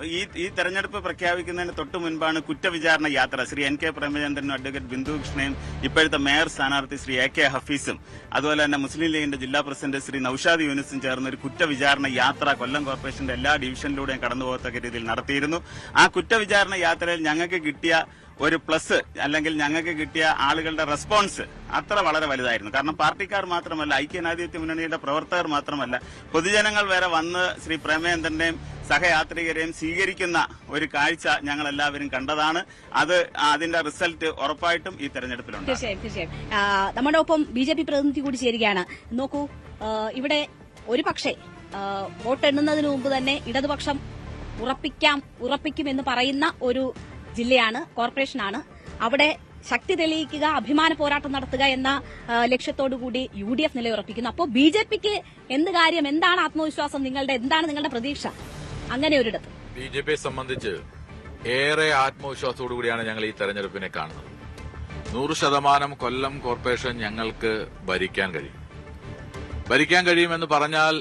ഈ തെരഞ്ഞെടുപ്പ് പ്രഖ്യാപിക്കുന്നതിന് തൊട്ട് മുൻപാണ് കുറ്റവിചാരണ യാത്ര ശ്രീ NK പ്രേമചന്ദ്രനും അഡ്വക്കേറ്റ് ബിന്ദു കൃഷ്ണയും ഇപ്പോഴത്തെ മേയർ സ്ഥാനാർത്ഥി ശ്രീ AK ഹഫീസും അതുപോലെ തന്നെ മുസ്ലിം ലീഗിന്റെ ജില്ലാ പ്രസിഡന്റ് ശ്രീ നൌഷാദ് യൂനിസും ചേർന്ന് ഒരു കുറ്റവിചാരണ യാത്ര കൊല്ലം കോർപ്പറേഷന്റെ എല്ലാ ഡിവിഷനിലൂടെയും കടന്നുപോകത്തക്ക രീതിയിൽ നടത്തിയിരുന്നു. ആ കുറ്റവിചാരണ യാത്രയിൽ ഞങ്ങൾക്ക് കിട്ടിയ ഒരു പ്ലസ് അല്ലെങ്കിൽ ഞങ്ങൾക്ക് കിട്ടിയ ആളുകളുടെ റെസ്പോൺസ് അത്ര വളരെ വലുതായിരുന്നു. കാരണം പാർട്ടിക്കാർ മാത്രമല്ല, ഐക്യജനാധിപത്യ മുന്നണിയുടെ പ്രവർത്തകർ മാത്രമല്ല, പൊതുജനങ്ങൾ വരെ വന്ന് ശ്രീ പ്രേമചന്ദ്രന്റെയും സഹയാത്രികരെയും സ്വീകരിക്കുന്ന ഒരു കാഴ്ച ഞങ്ങൾ എല്ലാവരും കണ്ടതാണ്. അതിന്റെ റിസൾട്ട് ഉറപ്പായിട്ടും ഈ തെരഞ്ഞെടുപ്പിലുണ്ട്. തീർച്ചയായും. നമ്മുടെ ഒപ്പം BJP പ്രതിനിധി കൂടി ചേരുകയാണ്. നോക്കൂ, ഇവിടെ ഒരു പക്ഷേ വോട്ടെണ്ണുന്നതിന് മുമ്പ് തന്നെ ഇടതുപക്ഷം ഉറപ്പിക്കുമെന്ന് പറയുന്ന ഒരു ജില്ലയാണ്, കോർപ്പറേഷനാണ്. അവിടെ ശക്തി തെളിയിക്കുക, അഭിമാന പോരാട്ടം നടത്തുക എന്ന ലക്ഷ്യത്തോടുകൂടി UDF നിലയുറപ്പിക്കുന്നു. അപ്പോൾ BJPക്ക് എന്ത് കാര്യം, എന്താണ് ആത്മവിശ്വാസം, എന്താണ് നിങ്ങളുടെ പ്രതീക്ഷ അങ്ങനെ ഒരിടത്ത്? BJPയെ സംബന്ധിച്ച് ഏറെ ആത്മവിശ്വാസത്തോടുകൂടിയാണ് ഞങ്ങൾ ഈ തെരഞ്ഞെടുപ്പിനെ കാണുന്നത്. 100% കൊല്ലം കോർപ്പറേഷൻ ഞങ്ങൾക്ക് ഭരിക്കാൻ കഴിയുമെന്ന് പറഞ്ഞാൽ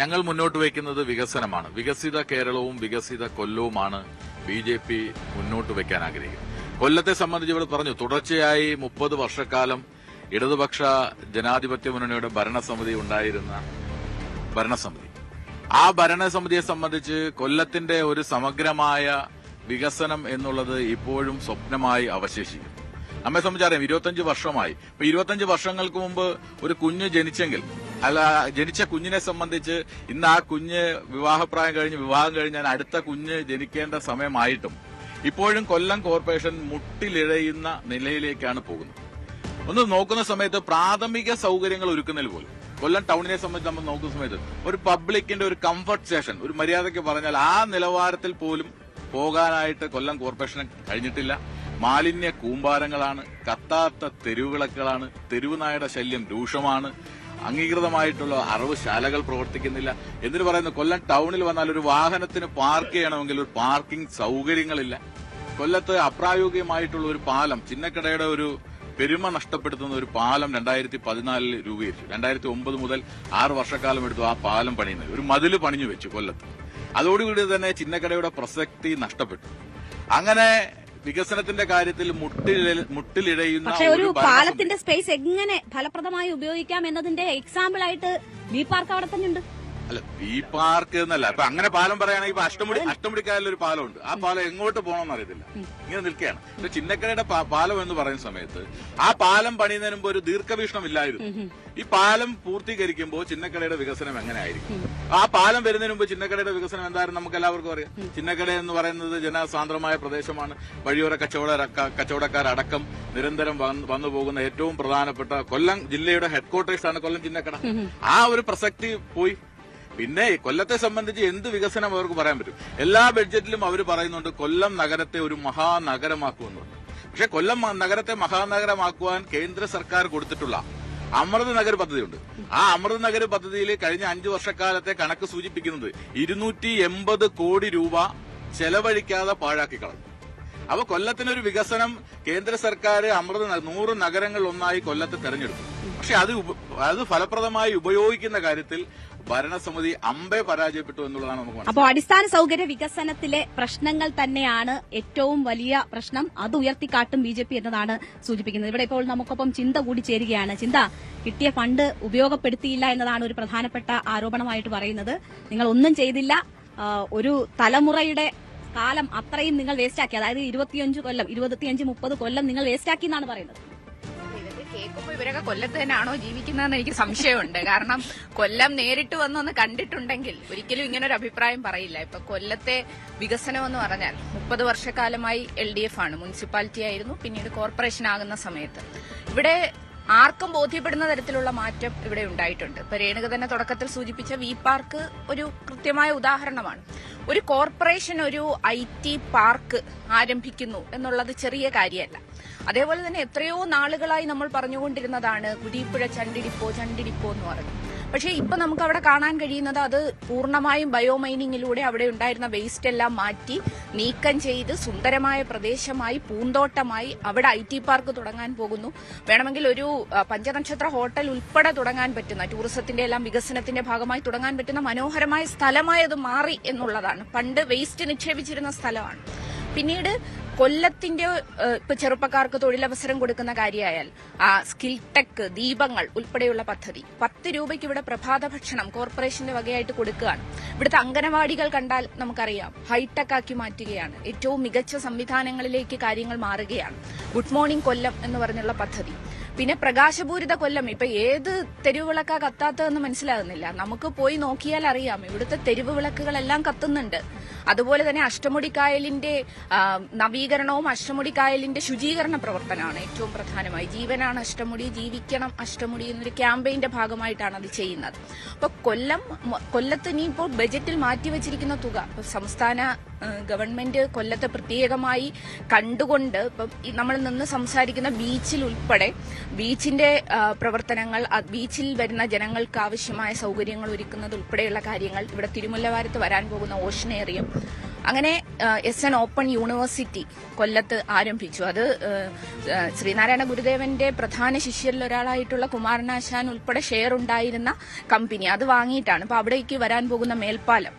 ഞങ്ങൾ മുന്നോട്ട് വയ്ക്കുന്നത് വികസനമാണ്. വികസിത കേരളവും വികസിത കൊല്ലവുമാണ് BJP മുന്നോട്ട് വയ്ക്കാൻ ആഗ്രഹിക്കുന്നത്. കൊല്ലത്തെ സംബന്ധിച്ച് ഇവിടെ പറഞ്ഞു, തുടർച്ചയായി 30 വർഷക്കാലം ഇടതുപക്ഷ ജനാധിപത്യ മുന്നണിയുടെ ഭരണസമിതി ഉണ്ടായിരുന്ന ഭരണസമിതി, ആ ഭരണസമിതിയെ സംബന്ധിച്ച് കൊല്ലത്തിന്റെ ഒരു സമഗ്രമായ വികസനം എന്നുള്ളത് ഇപ്പോഴും സ്വപ്നമായി അവശേഷിക്കുന്നു. നമ്മെ സംബന്ധിച്ചറിയാം, 25 വർഷമായി. ഇപ്പൊ 25 വർഷങ്ങൾക്ക് മുമ്പ് ഒരു കുഞ്ഞ് ജനിച്ച കുഞ്ഞിനെ സംബന്ധിച്ച് ഇന്ന് ആ കുഞ്ഞ് വിവാഹം കഴിഞ്ഞാൽ അടുത്ത കുഞ്ഞ് ജനിക്കേണ്ട സമയമായിട്ടും ഇപ്പോഴും കൊല്ലം കോർപ്പറേഷൻ മുട്ടിലിഴയുന്ന നിലയിലേക്കാണ് പോകുന്നത്. ഒന്ന് നോക്കുന്ന സമയത്ത് പ്രാഥമിക സൗകര്യങ്ങൾ ഒരുക്കുന്നതിൽ പോലും കൊല്ലം ടൗണിനെ സംബന്ധിച്ച് നമ്മൾ നോക്കുന്ന സമയത്ത് ഒരു പബ്ലിക്കിന്റെ ഒരു കംഫർട്ട് സ്റ്റേഷൻ, ഒരു മര്യാദയ്ക്ക് പറഞ്ഞാൽ ആ നിലവാരത്തിൽ പോലും പോകാനായിട്ട് കൊല്ലം കോർപ്പറേഷന് കഴിഞ്ഞിട്ടില്ല. മാലിന്യ കൂമ്പാരങ്ങളാണ്, കത്താത്ത തെരുവുവിളക്കുകളാണ്, തെരുവുനായുടെ ശല്യം രൂക്ഷമാണ്, അംഗീകൃതമായിട്ടുള്ള അറവുശാലകൾ പ്രവർത്തിക്കുന്നില്ല. എന്തിനു പറയുന്നു, കൊല്ലം ടൗണിൽ വന്നാൽ ഒരു വാഹനത്തിന് പാർക്ക് ചെയ്യണമെങ്കിൽ ഒരു പാർക്കിംഗ് സൗകര്യങ്ങളില്ല. കൊല്ലത്ത് അപ്രായോഗികമായിട്ടുള്ള ഒരു പാലം, ചിന്നക്കടയുടെ ഒരു പെരുമ നഷ്ടപ്പെടുത്തുന്ന ഒരു പാലം 2014 രൂപീകരിച്ചു. 2009 മുതൽ 6 വർഷക്കാലം എടുത്തു ആ പാലം പണിയുന്നത്. ഒരു മതില് പണിഞ്ഞു വെച്ചു കൊല്ലത്ത്. അതോടുകൂടി തന്നെ ചിന്നക്കടയുടെ പ്രസക്തി നഷ്ടപ്പെട്ടു. അങ്ങനെ വികസനത്തിന്റെ കാര്യത്തിൽ മുട്ടിലിഴയുന്ന പക്ഷേ ഒരു പാലത്തിന്റെ സ്പേസ് എങ്ങനെ ഫലപ്രദമായി ഉപയോഗിക്കാം എന്നതിന്റെ എക്സാമ്പിൾ ആയിട്ട് ബി പാർക്ക് അവിടെ തന്നെ ഉണ്ട്. അല്ല, ബി പാർക്ക് എന്നല്ല, ഇപ്പൊ അങ്ങനെ പാലം പറയുകയാണെങ്കിൽ ഇപ്പൊ അഷ്ടമുടിക്കായലിൽ ഒരു പാലമുണ്ട്. ആ പാലം എങ്ങോട്ട് പോകണമെന്ന് അറിയത്തില്ല, ഇങ്ങനെ നിൽക്കുകയാണ്. പക്ഷെ ചിന്നക്കരയുടെ പാലം എന്ന് പറയുന്ന സമയത്ത് ആ പാലം പണിയുന്നതിന് മുമ്പ് ഒരു ദീർഘവീക്ഷണം ഇല്ലായിരുന്നു. ഈ പാലം പൂർത്തീകരിക്കുമ്പോൾ ചിന്നക്കടയുടെ വികസനം എങ്ങനെ ആയിരിക്കും? ആ പാലം വരുന്നതിന് മുമ്പ് ചിന്നക്കടയുടെ വികസനം എന്തായാലും നമുക്ക് എല്ലാവർക്കും അറിയാം. ചിന്നക്കട എന്ന് പറയുന്നത് ജനസാന്ദ്രമായ പ്രദേശമാണ്. വഴിയോര കച്ചവടക്കാരടക്കം നിരന്തരം വന്നു പോകുന്ന ഏറ്റവും പ്രധാനപ്പെട്ട കൊല്ലം ജില്ലയുടെ ഹെഡ്ക്വാർട്ടേഴ്സ് ആണ് കൊല്ലം ചിന്നക്കട. ആ ഒരു പ്രസക്തി പോയി. പിന്നെ കൊല്ലത്തെ സംബന്ധിച്ച് എന്ത് വികസനം അവർക്ക് പറയാൻ പറ്റും? എല്ലാ ബഡ്ജറ്റിലും അവർ പറയുന്നുണ്ട് കൊല്ലം നഗരത്തെ ഒരു മഹാനഗരമാക്കുമെന്നുണ്ട്. പക്ഷെ കൊല്ലം നഗരത്തെ മഹാനഗരമാക്കുവാൻ കേന്ദ്ര സർക്കാർ കൊടുത്തിട്ടുള്ള അമൃത് നഗർ പദ്ധതിയുണ്ട്. ആ അമൃത് നഗർ പദ്ധതിയിൽ കഴിഞ്ഞ 5 വർഷക്കാലത്തെ കണക്ക് സൂചിപ്പിക്കുന്നത് 280 കോടി രൂപ ചെലവഴിക്കാതെ പാഴാക്കി കളഞ്ഞു. അപ്പൊ കൊല്ലത്തിനൊരു വികസനം കേന്ദ്ര സർക്കാർ 100 നഗരങ്ങൾ ഒന്നായി കൊല്ലത്തെ തെരഞ്ഞെടുത്തു. പക്ഷെ അത് ഫലപ്രദമായി ഉപയോഗിക്കുന്ന കാര്യത്തിൽ ഭരണസമിതി പരാജയപ്പെട്ടു എന്നുള്ളതാണ് നമുക്ക് മനസ്സിലാക്കുന്നത്. അപ്പോൾ അടിസ്ഥാന സൗകര്യ വികസനത്തിലെ പ്രശ്നങ്ങൾ തന്നെയാണ് ഏറ്റവും വലിയ പ്രശ്നം. അത് ഉയർത്തിക്കാട്ടും BJP എന്നതാണ് സൂചിപ്പിക്കുന്നത്. ഇവിടെ ഇപ്പോൾ നമുക്കൊപ്പം ചിന്ത കൂടി ചേരുകയാണ്. ചിന്ത, കിട്ടിയ ഫണ്ട് ഉപയോഗപ്പെടുത്തിയില്ല എന്നതാണ് ഒരു പ്രധാനപ്പെട്ട ആരോപണമായിട്ട് പറയുന്നത്. നിങ്ങൾ ഒന്നും ചെയ്തില്ല, ഒരു തലമുറയുടെ കാലം അത്രയും നിങ്ങൾ വേസ്റ്റാക്കി, അതായത് 25-30 കൊല്ലം നിങ്ങൾ വേസ്റ്റാക്കി എന്നാണ് പറയുന്നത്. കേൾക്കുമ്പോൾ ഇവരൊക്കെ കൊല്ലത്ത് തന്നെയാണോ ജീവിക്കുന്നതെന്ന് എനിക്ക് സംശയമുണ്ട്. കാരണം കൊല്ലം നേരിട്ട് വന്നൊന്ന് കണ്ടിട്ടുണ്ടെങ്കിൽ ഒരിക്കലും ഇങ്ങനൊരു അഭിപ്രായം പറയില്ല. ഇപ്പൊ കൊല്ലത്തെ വികസനം എന്ന് പറഞ്ഞാൽ 30 വർഷക്കാലമായി LDF ആണ്, മുനിസിപ്പാലിറ്റി ആയിരുന്നു, പിന്നീട് കോർപ്പറേഷൻ ആകുന്ന സമയത്ത് ഇവിടെ ആർക്കും ബോധ്യപ്പെടുന്ന തരത്തിലുള്ള മാറ്റം ഇവിടെ ഉണ്ടായിട്ടുണ്ട്. ഇപ്പൊ രേണുക തന്നെ തുടക്കത്തിൽ സൂചിപ്പിച്ച വി പാർക്ക് ഒരു കൃത്യമായ ഉദാഹരണമാണ്. ഒരു കോർപ്പറേഷൻ ഒരു IT പാർക്ക് ആരംഭിക്കുന്നു എന്നുള്ളത് ചെറിയ കാര്യമല്ല. അതേപോലെ തന്നെ എത്രയോ നാളുകളായി നമ്മൾ പറഞ്ഞുകൊണ്ടിരുന്നതാണ് കുരീപ്പുഴ ചണ്ടിടിപ്പോ എന്ന് പറഞ്ഞു. പക്ഷേ ഇപ്പൊ നമുക്ക് അവിടെ കാണാൻ കഴിയുന്നത് അത് പൂർണ്ണമായും ബയോമൈനിങ്ങിലൂടെ അവിടെ ഉണ്ടായിരുന്ന വേസ്റ്റ് എല്ലാം മാറ്റി നീക്കം ചെയ്ത് സുന്ദരമായ പ്രദേശമായി പൂന്തോട്ടമായി അവിടെ IT പാർക്ക് തുടങ്ങാൻ പോകുന്നു. വേണമെങ്കിൽ ഒരു പഞ്ചനക്ഷത്ര ഹോട്ടൽ ഉൾപ്പെടെ തുടങ്ങാൻ പറ്റുന്ന, ടൂറിസത്തിന്റെ എല്ലാം വികസനത്തിന്റെ ഭാഗമായി തുടങ്ങാൻ പറ്റുന്ന മനോഹരമായ സ്ഥലമായി അത് മാറി എന്നുള്ളതാണ്. പണ്ട് വേസ്റ്റ് നിക്ഷേപിച്ചിരുന്ന സ്ഥലമാണ്. പിന്നീട് കൊല്ലത്തിന്റെ ഇപ്പൊ ചെറുപ്പക്കാർക്ക് തൊഴിലവസരം കൊടുക്കുന്ന കാര്യമായാൽ സ്കിൽ ടെക്, ദീപങ്ങൾ ഉൾപ്പെടെയുള്ള പദ്ധതി 10 രൂപയ്ക്ക് ഇവിടെ പ്രഭാത ഭക്ഷണം കോർപ്പറേഷന്റെ വകയായിട്ട് കൊടുക്കുകയാണ്. ഇവിടുത്തെ അംഗനവാടികൾ കണ്ടാൽ നമുക്കറിയാം ഹൈടെക് ആക്കി മാറ്റുകയാണ്. ഏറ്റവും മികച്ച സംവിധാനങ്ങളിലേക്ക് കാര്യങ്ങൾ മാറുകയാണ്. ഗുഡ് മോർണിംഗ് കൊല്ലം എന്ന് പറഞ്ഞുള്ള പദ്ധതി. പിന്നെ പ്രകാശപൂരിത കൊല്ലം. ഇപ്പൊ ഏത് തെരുവ് വിളക്കാ കത്താത്തതെന്ന് മനസ്സിലാകുന്നില്ല. നമുക്ക് പോയി നോക്കിയാൽ അറിയാം ഇവിടുത്തെ തെരുവ് വിളക്കുകളെല്ലാം കത്തുന്നുണ്ട്. അതുപോലെ തന്നെ അഷ്ടമുടിക്കായലിന്റെ നവീകരണവും അഷ്ടമുടിക്കായലിന്റെ ശുചീകരണ പ്രവർത്തനമാണ് ഏറ്റവും പ്രധാനമായി. ജീവനാണ് അഷ്ടമുടി, ജീവിക്കണം അഷ്ടമുടി എന്നൊരു ക്യാമ്പയിന്റെ ഭാഗമായിട്ടാണ് അത് ചെയ്യുന്നത്. അപ്പൊ കൊല്ലത്ത് ഇനിയിപ്പോൾ ബജറ്റിൽ മാറ്റിവെച്ചിരിക്കുന്ന തുക സംസ്ഥാന ഗവൺമെന്റ് കൊല്ലത്തെ പ്രത്യേകമായി കണ്ടുകൊണ്ട് ഇപ്പം നമ്മൾ നിന്ന് സംസാരിക്കുന്ന ബീച്ചിൽ ഉൾപ്പെടെ ബീച്ചിന്റെ പ്രവർത്തനങ്ങൾ, ബീച്ചിൽ വരുന്ന ജനങ്ങൾക്ക് ആവശ്യമായ സൗകര്യങ്ങൾ ഒരുക്കുന്നത് ഉൾപ്പെടെയുള്ള കാര്യങ്ങൾ, ഇവിടെ തിരുമുല്ലവാരത്ത് വരാൻ പോകുന്ന ഓഷനേറിയം, അങ്ങനെ SN ഓപ്പൺ യൂണിവേഴ്സിറ്റി കൊല്ലത്ത് ആരംഭിച്ചു. അത് ശ്രീനാരായണ ഗുരുദേവന്റെ പ്രധാന ശിഷ്യരിൽ ഒരാളായിട്ടുള്ള കുമാരനാശാൻ ഉൾപ്പെടെ ഷെയർ ഉണ്ടായിരുന്ന കമ്പനി അത് വാങ്ങിയിട്ടാണ്. അപ്പൊ അവിടേക്ക് വരാൻ പോകുന്ന മേൽപ്പാലം.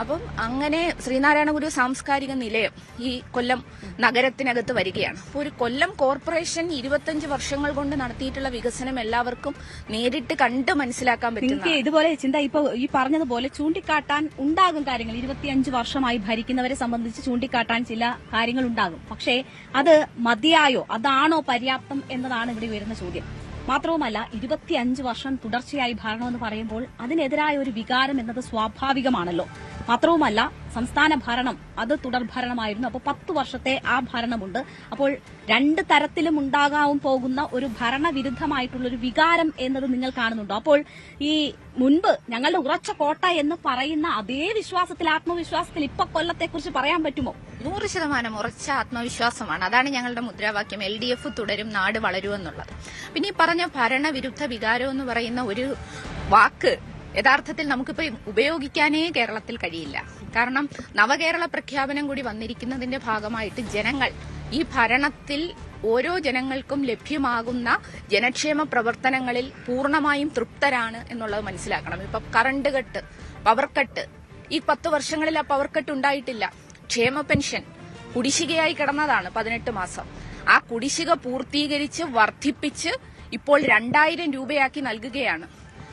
അപ്പം അങ്ങനെ ശ്രീനാരായണ ഗുരു സാംസ്കാരിക നിലയം ഈ കൊല്ലം നഗരത്തിനകത്ത് വരികയാണ്. അപ്പോൾ ഒരു കൊല്ലം കോർപ്പറേഷൻ 25 വർഷങ്ങൾ കൊണ്ട് നടത്തിയിട്ടുള്ള വികസനം എല്ലാവർക്കും നേരിട്ട് കണ്ട് മനസ്സിലാക്കാൻ പറ്റും. ഇതുപോലെ ചിന്ത ഇപ്പൊ ഈ പറഞ്ഞതുപോലെ ചൂണ്ടിക്കാട്ടാൻ ഉണ്ടാകും കാര്യങ്ങൾ. 25 വർഷമായി ഭരിക്കുന്നവരെ സംബന്ധിച്ച് ചൂണ്ടിക്കാട്ടാൻ ചില കാര്യങ്ങൾ ഉണ്ടാകും. പക്ഷേ അത് മതിയായോ, അതാണോ പര്യാപ്തം എന്നതാണ് ഇവിടെ വരുന്ന ചോദ്യം. മാത്രവുമല്ല 25 വർഷം തുടർച്ചയായി ഭരണമെന്ന് പറയുമ്പോൾ അതിനെതിരായ ഒരു വികാരം എന്നത് സ്വാഭാവികമാണല്ലോ. മാത്രവുമല്ല സംസ്ഥാന ഭരണം അത് തുടർഭരണമായിരുന്നു. അപ്പോൾ 10 വർഷത്തെ ആ ഭരണമുണ്ട്. അപ്പോൾ 2 തരത്തിലും ഉണ്ടാകാൻ പോകുന്ന ഒരു ഭരണവിരുദ്ധമായിട്ടുള്ള ഒരു വികാരം എന്നത് നിങ്ങൾ കാണുന്നുണ്ടോ? അപ്പോൾ ഈ മുൻപ് ഞങ്ങളുടെ ഉറച്ച കോട്ട എന്ന് പറയുന്ന അതേ വിശ്വാസത്തിൽ, ആത്മവിശ്വാസത്തിൽ ഇപ്പൊ കൊല്ലത്തെക്കുറിച്ച് പറയാൻ പറ്റുമോ? 100% ഉറച്ച ആത്മവിശ്വാസമാണ്. അതാണ് ഞങ്ങളുടെ മുദ്രാവാക്യം. LDF തുടരും, നാട് വളരുമെന്നുള്ളത്. പിന്നെ ഈ പറഞ്ഞ ഭരണവിരുദ്ധ വികാരം എന്ന് പറയുന്ന ഒരു വാക്ക് യഥാർത്ഥത്തിൽ നമുക്കിപ്പോ ഉപയോഗിക്കാനേ കേരളത്തിൽ കഴിയില്ല. കാരണം നവകേരള പ്രഖ്യാപനം കൂടി വന്നിരിക്കുന്നതിന്റെ ഭാഗമായിട്ട് ജനങ്ങൾ ഈ ഭരണത്തിൽ ഓരോ ജനങ്ങൾക്കും ലഭ്യമാകുന്ന ജനക്ഷേമ പ്രവർത്തനങ്ങളിൽ പൂർണ്ണമായും തൃപ്തരാണ് എന്നുള്ളത് മനസ്സിലാക്കണം. ഇപ്പൊ കറണ്ട് കട്ട്, പവർ കട്ട്, ഈ 10 വർഷങ്ങളിൽ ആ പവർ കട്ട് ഉണ്ടായിട്ടില്ല. ക്ഷേമ പെൻഷൻ കുടിശ്ശികയായി കിടന്നതാണ് 18 മാസം. ആ കുടിശ്ശിക പൂർത്തീകരിച്ച് വർദ്ധിപ്പിച്ച് ഇപ്പോൾ 2000 രൂപയാക്കി നൽകുകയാണ്.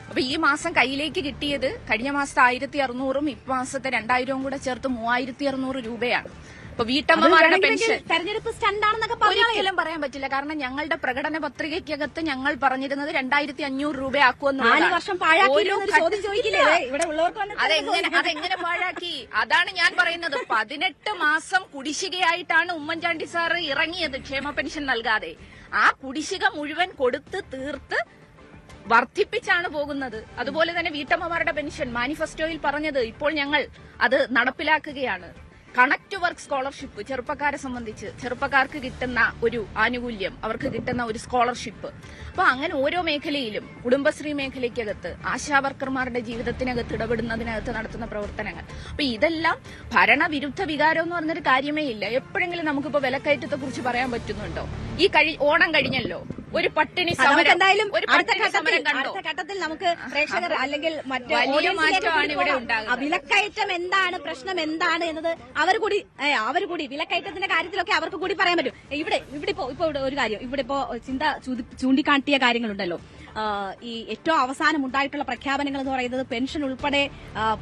അപ്പൊ ഈ മാസം കയ്യിലേക്ക് കിട്ടിയത് കഴിഞ്ഞ മാസത്തെ 1600 ഇമാസത്തെ 2000 കൂടെ ചേർത്ത് 3600 രൂപയാണ്. ഇപ്പൊ വീട്ടമ്മമാരുടെ പെൻഷൻ തെരഞ്ഞെടുപ്പ് സ്റ്റണ്ടാണെന്നൊക്കെ ഒരിക്കലും പറയാൻ പറ്റില്ല. കാരണം ഞങ്ങളുടെ പ്രകടന പത്രികയ്ക്കകത്ത് ഞങ്ങൾ പറഞ്ഞിരുന്നത് 2500 രൂപയാക്കുമെന്നുള്ളതാണ്. അതെങ്ങനെ പാഴാക്കി? അതാണ് ഞാൻ പറയുന്നത്. 18 മാസം കുടിശ്ശികയായിട്ടാണ് ഉമ്മൻചാണ്ടി സാറ് ഇറങ്ങിയത് ക്ഷേമ പെൻഷൻ നൽകാതെ. ആ കുടിശ്ശിക മുഴുവൻ കൊടുത്ത് തീർത്ത് വർദ്ധിപ്പിച്ചാണ് പോകുന്നത്. അതുപോലെ തന്നെ വീട്ടമ്മമാരുടെ പെൻഷൻ മാനിഫെസ്റ്റോയിൽ പറഞ്ഞത് ഇപ്പോൾ ഞങ്ങൾ അത് നടപ്പിലാക്കുകയാണ്. കണക്ട് വർക്ക് സ്കോളർഷിപ്പ് ചെറുപ്പക്കാരെ സംബന്ധിച്ച് ചെറുപ്പക്കാർക്ക് കിട്ടുന്ന ഒരു ആനുകൂല്യം, അവർക്ക് കിട്ടുന്ന ഒരു സ്കോളർഷിപ്പ്. അപ്പൊ അങ്ങനെ ഓരോ മേഖലയിലും കുടുംബശ്രീ മേഖലയ്ക്കകത്ത് ആശാവർക്കർമാരുടെ ജീവിതത്തിനകത്ത് ഇടപെടുന്നതിനകത്ത് നടത്തുന്ന പ്രവർത്തനങ്ങൾ. അപ്പൊ ഇതെല്ലാം ഭരണവിരുദ്ധ വികാരം എന്ന് പറഞ്ഞൊരു കാര്യമേ ഇല്ല. എപ്പോഴെങ്കിലും നമുക്കിപ്പോ വിലക്കയറ്റത്തെ കുറിച്ച് പറയാൻ പറ്റുന്നുണ്ടോ? ഈ ഓണം കഴിഞ്ഞല്ലോ, ഒരു പട്ടിണി സമരം, എന്തായാലും അടുത്ത ഘട്ടത്തിൽ നമുക്ക് പ്രേക്ഷകർ അല്ലെങ്കിൽ മറ്റേ വലിയ മാറ്റമാണ് ഇവിടെ ഉണ്ടാകുന്നത്. വിലക്കയറ്റം എന്താണ്, പ്രശ്നം എന്താണ് എന്നത് അവർ കൂടി വിലക്കയറ്റത്തിന്റെ കാര്യത്തിലൊക്കെ അവർക്ക് കൂടി പറയാൻ പറ്റും. ഇവിടെ ഇപ്പൊ ഒരു കാര്യം, ഇവിടെ ഇപ്പോ ചിന്ത ചൂണ്ടിക്കാട്ടിയ കാര്യങ്ങളുണ്ടല്ലോ. ഈ ഏറ്റവും അവസാനം ഉണ്ടായിട്ടുള്ള പ്രഖ്യാപനങ്ങൾ എന്ന് പറയുന്നത് പെൻഷൻ ഉൾപ്പെടെ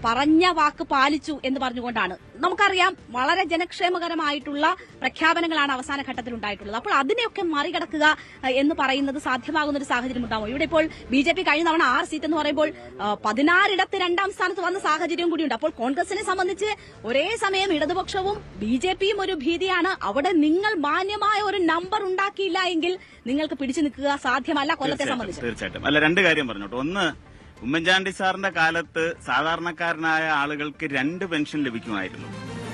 പറഞ്ഞ വാക്ക് പാലിച്ചു എന്ന് പറഞ്ഞുകൊണ്ടാണ്. നമുക്കറിയാം വളരെ ജനക്ഷേമകരമായിട്ടുള്ള പ്രഖ്യാപനങ്ങളാണ് അവസാന ഘട്ടത്തിൽ ഉണ്ടായിട്ടുള്ളത്. അപ്പോൾ അതിനെയൊക്കെ മറികടക്കുക എന്ന് പറയുന്നത് സാധ്യമാകുന്ന ഒരു സാഹചര്യം ഉണ്ടാവും. ഇവിടെ ഇപ്പോൾ BJP കഴിഞ്ഞ തവണ 6 സീറ്റ് എന്ന് പറയുമ്പോൾ 16 2ാം സ്ഥാനത്ത് വന്ന സാഹചര്യം കൂടിയുണ്ട്. അപ്പോൾ കോൺഗ്രസിനെ സംബന്ധിച്ച് ഒരേ സമയം ഇടതുപക്ഷവും BJPയും ഒരു ഭീതിയാണ്. അവിടെ നിങ്ങൾ മാന്യമായ ഒരു നമ്പർ ഉണ്ടാക്കിയില്ല എങ്കിൽ നിങ്ങൾക്ക് പിടിച്ചു നിൽക്കുക സാധ്യമല്ല കൊല്ലത്തെ സംബന്ധിച്ച്. തീർച്ചയായിട്ടും. അല്ല, 2 കാര്യം പറഞ്ഞോട്ടെ. ഒന്ന്, ഉമ്മൻചാണ്ടി സാറിന്റെ കാലത്ത് സാധാരണക്കാരനായ ആളുകൾക്ക് 2 പെൻഷൻ ലഭിക്കുമായിരുന്നു.